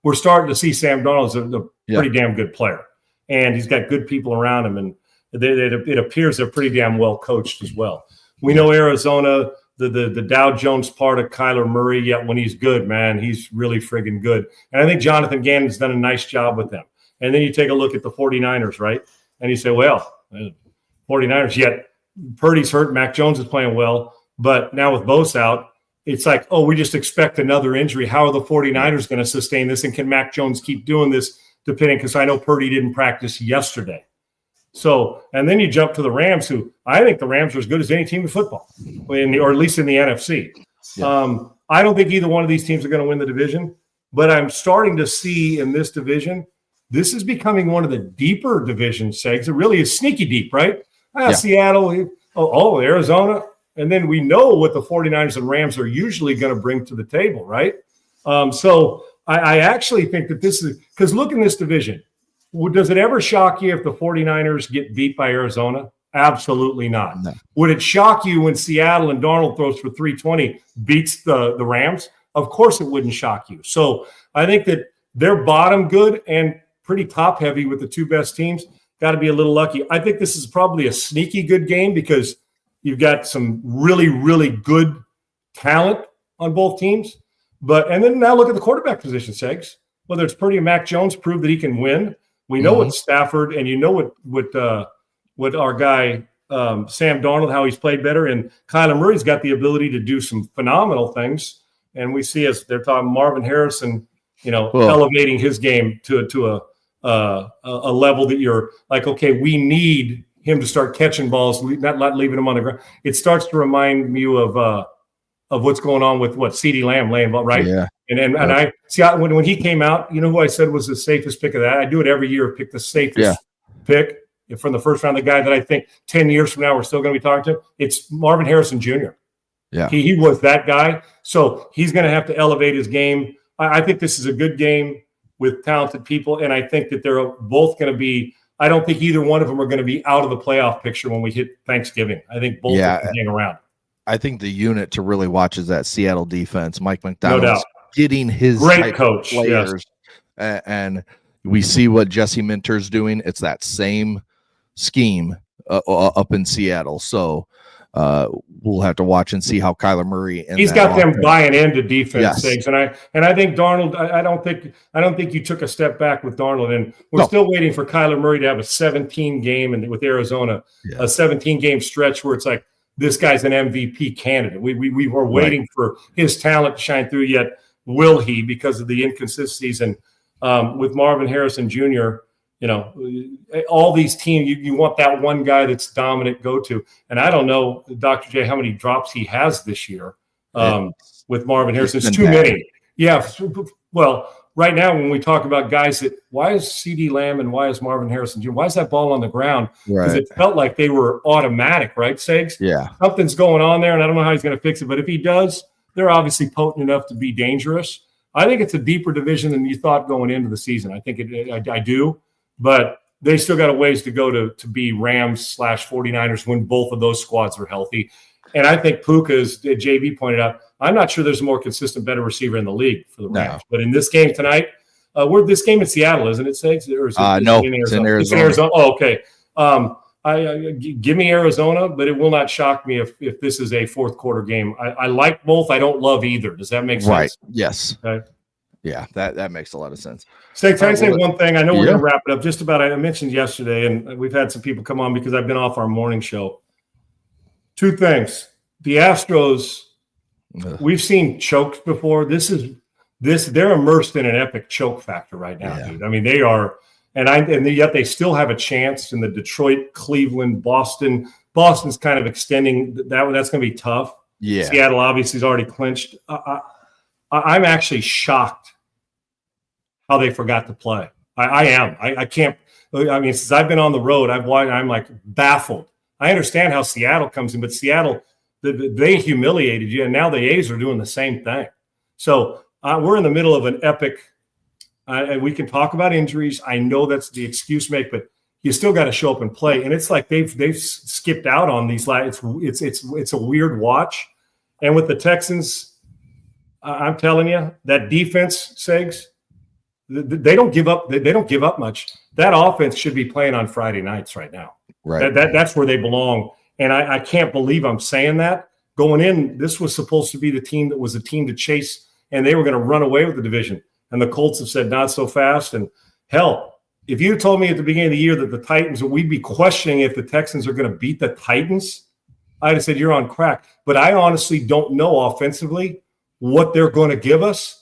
we're starting to see Sam Darnold's a pretty damn good player, and he's got good people around him, and it appears they're pretty damn well coached as well. We know Arizona, the Dow Jones part of Kyler Murray, yet when he's good, man, he's really friggin' good. And I think Jonathan Gannon's done a nice job with them. And then you take a look at the 49ers, right? And you say, well, 49ers, yet Purdy's hurt, Mac Jones is playing well. But now with Bosa out, it's like, oh, we just expect another injury. How are the 49ers going to sustain this? And can Mac Jones keep doing this, depending? Because I know Purdy didn't practice yesterday. So, and then you jump to the Rams, who I think the Rams are as good as any team in football, or at least in the NFC. Yeah. I don't think either one of these teams are going to win the division, but I'm starting to see in this division, this is becoming one of the deeper division segs. It really is sneaky deep, right? Seattle, Arizona. And then we know what the 49ers and Rams are usually going to bring to the table, right? So I actually think that this is – because look in this division. Does it ever shock you if the 49ers get beat by Arizona? Absolutely not. No. Would it shock you when Seattle and Darnold throws for 320 beats the Rams? Of course it wouldn't shock you. So I think that they're bottom good and pretty top heavy with the two best teams. Got to be a little lucky. I think this is probably a sneaky good game because – you've got some really, really good talent on both teams. And then now look at the quarterback position, Segs. Whether it's Purdy and Mac Jones prove that he can win. We know what Stafford, and you know what our guy Sam Darnold, how he's played better. And Kyler Murray's got the ability to do some phenomenal things. And we see, as they're talking, Marvin Harrison, elevating his game to a level that you're like, okay, we need him to start catching balls, not leaving them on the ground. It starts to remind me of what's going on with CeeDee Lamb laying ball, right? Yeah. And I see when he came out, you know who I said was the safest pick of that? I do it every year, pick the safest pick from the first round, the guy that I think 10 years from now we're still going to be talking to. It's Marvin Harrison Jr. Yeah. He was that guy. So he's going to have to elevate his game. I think this is a good game with talented people, and I think that they're both going to be – I don't think either one of them are going to be out of the playoff picture when we hit Thanksgiving. I think both of them can hang around. I think the unit to really watch is that Seattle defense. Mike No McDonald's doubt. getting his Great coach, players, and we see what Jesse Minter's doing. It's that same scheme up in Seattle. So we'll have to watch and see how Kyler Murray and he's got them buying into defense things, and I think Darnold. I don't think you took a step back with Darnold, and we're still waiting for Kyler Murray to have a 17 game and with Arizona, a 17 game stretch where it's like this guy's an MVP candidate. We were waiting for his talent to shine through. Yet will he, because of the inconsistencies and with Marvin Harrison Jr. You know, all these teams, you want that one guy that's dominant go-to. And I don't know, Dr. J, how many drops he has this year with Marvin Harrison. It's too many. Yeah. Well, right now when we talk about guys that – why is CeeDee Lamb and why is Marvin Harrison Jr.? Why is that ball on the ground? Because it felt like they were automatic, right, Segs? Yeah. Something's going on there, and I don't know how he's going to fix it. But if he does, they're obviously potent enough to be dangerous. I think it's a deeper division than you thought going into the season. I think I do. But they still got a ways to go to be Rams/49ers when both of those squads are healthy. And I think Puka, as JB pointed out, I'm not sure there's a more consistent, better receiver in the league for the Rams. No. But in this game tonight, this game in Seattle, isn't it, Sags? Or is it, no, it's in Arizona. It's in Arizona. Oh, okay. Give me Arizona, but it will not shock me if this is a fourth quarter game. I like both. I don't love either. Does that make sense? Right. Yes. Okay. Yeah, that makes a lot of sense. Can I say one thing? I know we're going to wrap it up just about. I mentioned yesterday, and we've had some people come on because I've been off our morning show. Two things. The Astros, we've seen chokes before. They're immersed in an epic choke factor right now, dude. I mean, they are, and yet they still have a chance in the Detroit, Cleveland, Boston. Boston's kind of extending that. That's going to be tough. Yeah. Seattle obviously is already clinched. I'm actually shocked how they forgot to play. I am. I can't. I mean, since I've been on the road, I'm like baffled. I understand how Seattle comes in, but Seattle, they humiliated you, and now the A's are doing the same thing. So we're in the middle of an epic. And we can talk about injuries. I know that's the excuse make, but you still got to show up and play. And it's like they've skipped out on these. It's a weird watch. And with the Texans, I'm telling you, that defense, Segs, they don't give up. They don't give up much. That offense should be playing on Friday nights right now. Right. That's where they belong. And I can't believe I'm saying that. Going in, this was supposed to be the team that was a team to chase, and they were going to run away with the division. And the Colts have said, not so fast. And hell, if you told me at the beginning of the year that the Titans, we'd be questioning if the Texans are going to beat the Titans, I'd have said you're on crack. But I honestly don't know offensively what they're going to give us.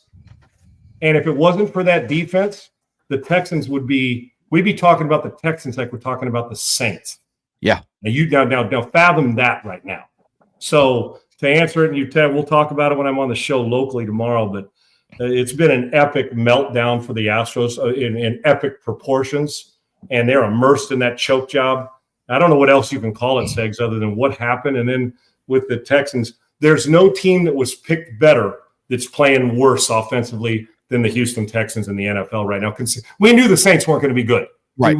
And if it wasn't for that defense, the Texans we'd be talking about the Texans like we're talking about the Saints. Yeah. Now fathom that right now. So to answer it, and we'll talk about it when I'm on the show locally tomorrow, but it's been an epic meltdown for the Astros in epic proportions, and they're immersed in that choke job. I don't know what else you can call it, Segs, other than what happened. And then with the Texans, there's no team that was picked better that's playing worse offensively than the Houston Texans in the NFL right now. We knew the Saints weren't going to be good. Right.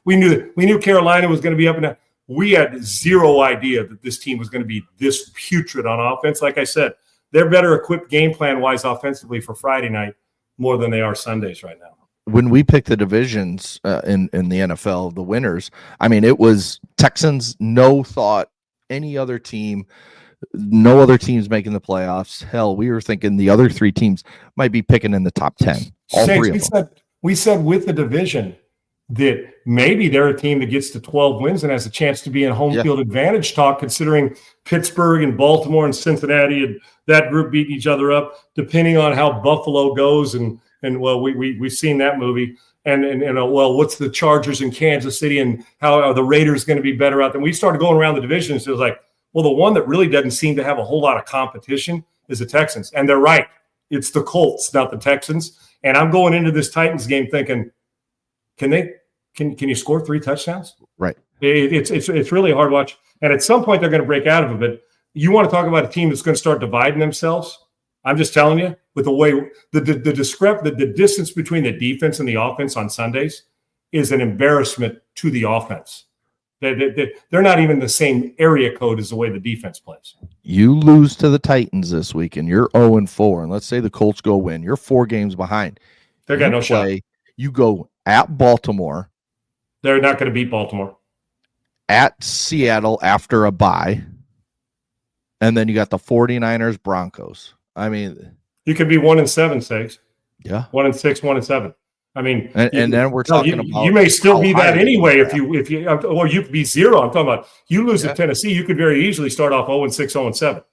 We knew Carolina was going to be up and down. We had zero idea that this team was going to be this putrid on offense. Like I said, they're better equipped game plan wise offensively for Friday night more than they are Sundays right now. When we picked the divisions in the NFL, the winners, I mean, it was Texans, no thought, any other team. No other teams making the playoffs. Hell, we were thinking the other three teams might be picking in the top 10. All three of them. We said with the division that maybe they're a team that gets to 12 wins and has a chance to be in home field advantage talk, considering Pittsburgh and Baltimore and Cincinnati and that group beating each other up, depending on how Buffalo goes. And well, we've seen that movie. And well, what's the Chargers in Kansas City and how are the Raiders going to be better out there? We started going around the divisions. It was like, well, the one that really doesn't seem to have a whole lot of competition is the Texans. And they're right. It's the Colts, not the Texans. And I'm going into this Titans game thinking, can you score 3 touchdowns? Right. It's really a hard watch. And at some point they're going to break out of it. But you want to talk about a team that's going to start dividing themselves. I'm just telling you, with the way the distance between the defense and the offense on Sundays is an embarrassment to the offense. They're not even the same area code as the way the defense plays. You lose to the Titans this week, and you're 0-4, and let's say the Colts go win. You're 4 games behind. They got no shot. You go at Baltimore. They're not going to beat Baltimore. At Seattle after a bye. And then you got the 49ers, Broncos. I mean, you could be 1-7, Segs. Yeah. 1-6, 1-7. I mean, and then we're talking about you may still be that anyway if you or you could be 0. I'm talking about you lose to Tennessee, you could very easily start off 0-6, 0-7.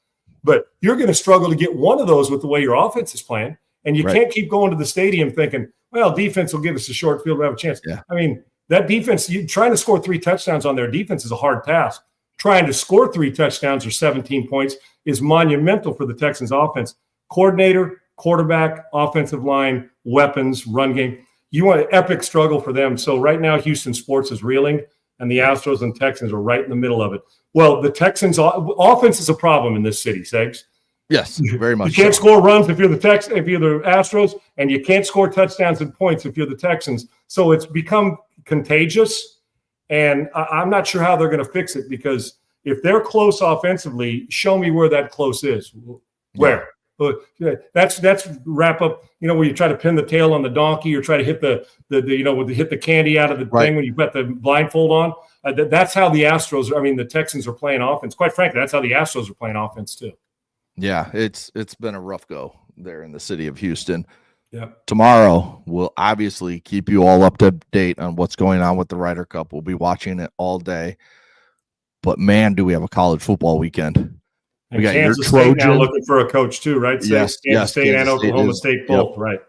But you're going to struggle to get one of those with the way your offense is playing, and you can't keep going to the stadium thinking, well, defense will give us a short field, we'll have a chance. Yeah. I mean, that defense, you trying to score 3 touchdowns on their defense is a hard task. Trying to score 3 touchdowns or 17 points is monumental for the Texans offense. Coordinator, quarterback, offensive line, weapons, run game. You want an epic struggle for them. So right now, Houston sports is reeling, and the Astros and Texans are right in the middle of it. Well, the Texans' offense is a problem in this city, Segs. Yes, very much. You can't score runs if you're the Astros, and you can't score touchdowns and points if you're the Texans. So it's become contagious, and I'm not sure how they're going to fix it, because if they're close offensively, show me where that close is. Where? That's wrap up, where you try to pin the tail on the donkey or try to hit hit the candy out of the thing when you've got the blindfold on. That's how the the Texans are playing offense. Quite frankly, that's how the Astros are playing offense too. Yeah, it's been a rough go there in the city of Houston. Yeah. Tomorrow, we'll obviously keep you all up to date on what's going on with the Ryder Cup. We'll be watching it all day. But man, do we have a college football weekend. And we got Kansas State now looking for a coach too, right? So yes, Kansas State and Oklahoma State both, right?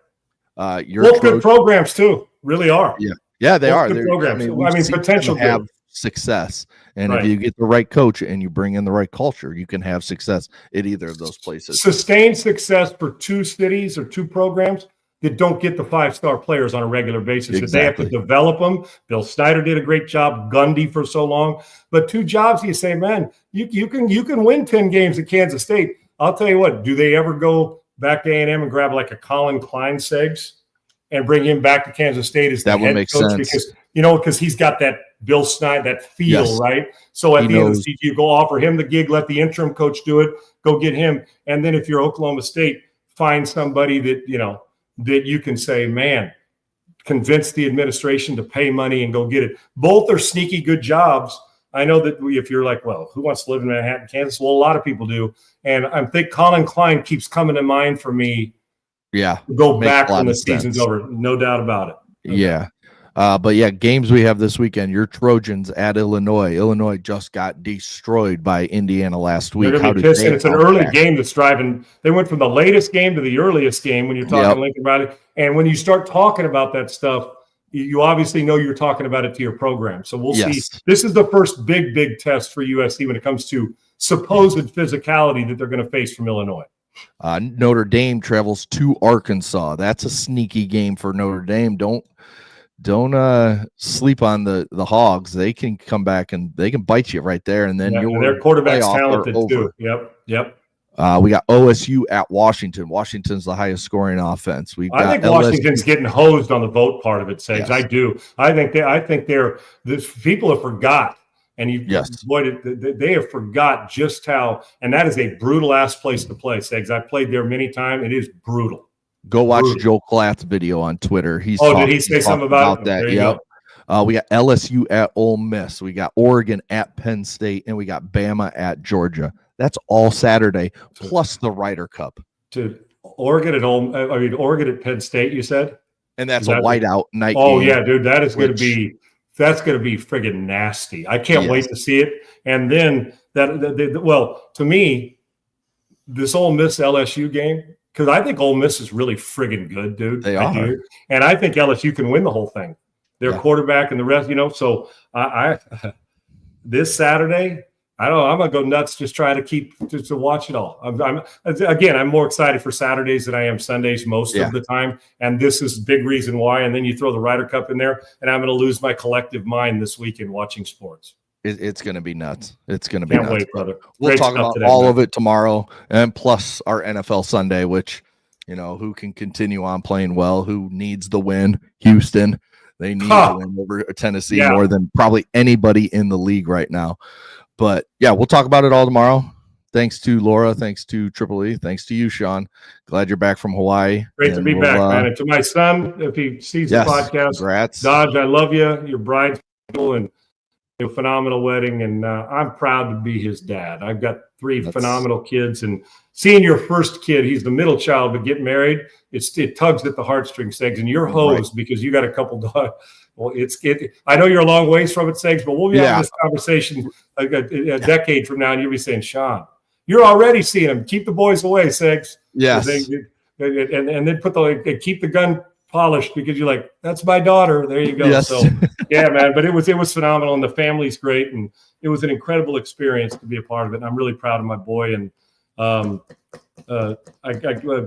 Both good programs too, really are. Yeah, they are. Good programs. Potential to have success, and if you get the right coach and you bring in the right culture, you can have success at either of those places. Sustained success for 2 cities or 2 programs that don't get the 5-star players on a regular basis. Exactly. They have to develop them. Bill Snyder did a great job. Gundy for so long. But 2 jobs, you say, man, you can win 10 games at Kansas State. I'll tell you what, do they ever go back to A&M and grab like a Colin Klein Segs and bring him back to Kansas State as the head coach? Sense. Because he's got that Bill Snyder, that feel, right? So at the end of the season, you go offer him the gig, let the interim coach do it, go get him. And then if you're Oklahoma State, find somebody that, that you can say, man, convince the administration to pay money and go get it. Both are sneaky good jobs. I know that if you're like, well, who wants to live in Manhattan, Kansas? Well, a lot of people do. And I think Colin Klein keeps coming to mind for me. Yeah. Go back when the season's over. No doubt about it. Okay. Yeah. But games we have this weekend. Your Trojans at Illinois. Illinois just got destroyed by Indiana last week. They're going to be pissed, and it's an early game that's driving. They went from the latest game to the earliest game when you're talking Lincoln Riley. And when you start talking about that stuff, you obviously know you're talking about it to your program. So we'll see. This is the first big test for USC when it comes to supposed physicality that they're going to face from Illinois. Notre Dame travels to Arkansas. That's a sneaky game for Notre Dame. Don't sleep on the Hogs. They can come back and they can bite you right there. And then their quarterback's talented too. Yep. We got OSU at Washington. Washington's the highest scoring offense. I think Washington's getting hosed on the vote part of it, Sags. Yes. I do. I think people have forgot, and they have forgot just how, and that is a brutal ass place to play, Sags. I've played there many times. It is brutal. Go watch Joe Klatt's video on Twitter. Did he say something about that? Yep. We got LSU at Ole Miss. We got Oregon at Penn State, and we got Bama at Georgia. That's all Saturday, plus the Ryder Cup. To Oregon at Penn State, you said? And that's a whiteout night game. Oh, yeah, dude. That's going to be friggin' nasty. I can't wait to see it. And then to me, this Ole Miss LSU game, because I think Ole Miss is really friggin' good, dude. They are. And I think LSU can win the whole thing. Their quarterback and the rest, so I this Saturday, I don't know. I'm gonna go nuts. Just try to watch it all. I'm more excited for Saturdays than I am Sundays most of the time, and this is a big reason why. And then you throw the Ryder Cup in there, and I'm gonna lose my collective mind this weekend watching sports. It's going to be nuts. It's going to be Can't nuts. wait, brother. We'll Great talk stuff about today, all man. of it tomorrow, and plus our NFL Sunday, which, who can continue on playing well, who needs the win. Houston, they need the win over Tennessee more than probably anybody in the league right now. But yeah, we'll talk about it all tomorrow. Thanks to Laura. Thanks to Triple E. Thanks to you, Sean. Glad you're back from Hawaii. Great to be back, man. And to my son, if he sees the podcast, congrats. Dodge, I love you. Your bride's and a phenomenal wedding, and I'm proud to be his dad. I've got 3 phenomenal kids, and seeing your first kid, he's the middle child, but get married, it tugs at the heartstrings, Segs, and you're hosed because you got a couple dogs. Well, I know you're a long ways from it, Segs, but we'll be having this conversation a decade from now, and you'll be saying, Sean, you're already seeing them. Keep the boys away, Segs. Yes. And then they keep the gun polished because you're like, that's my daughter. There you go. Yes. So yeah, man, but it was phenomenal, and the family's great, and it was an incredible experience to be a part of it. And I'm really proud of my boy. And I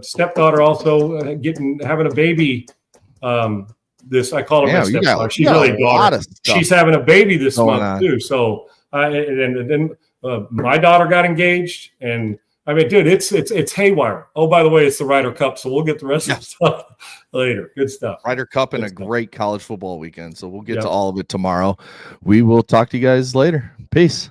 stepdaughter also having a baby. I call her my stepdaughter. She's really a daughter. She's having a baby this month too. So and then my daughter got engaged, and I mean, dude, it's haywire. Oh, by the way, it's the Ryder Cup, so we'll get the rest of the stuff later. Good stuff. Ryder Cup and a great college football weekend. So we'll get to all of it tomorrow. We will talk to you guys later. Peace.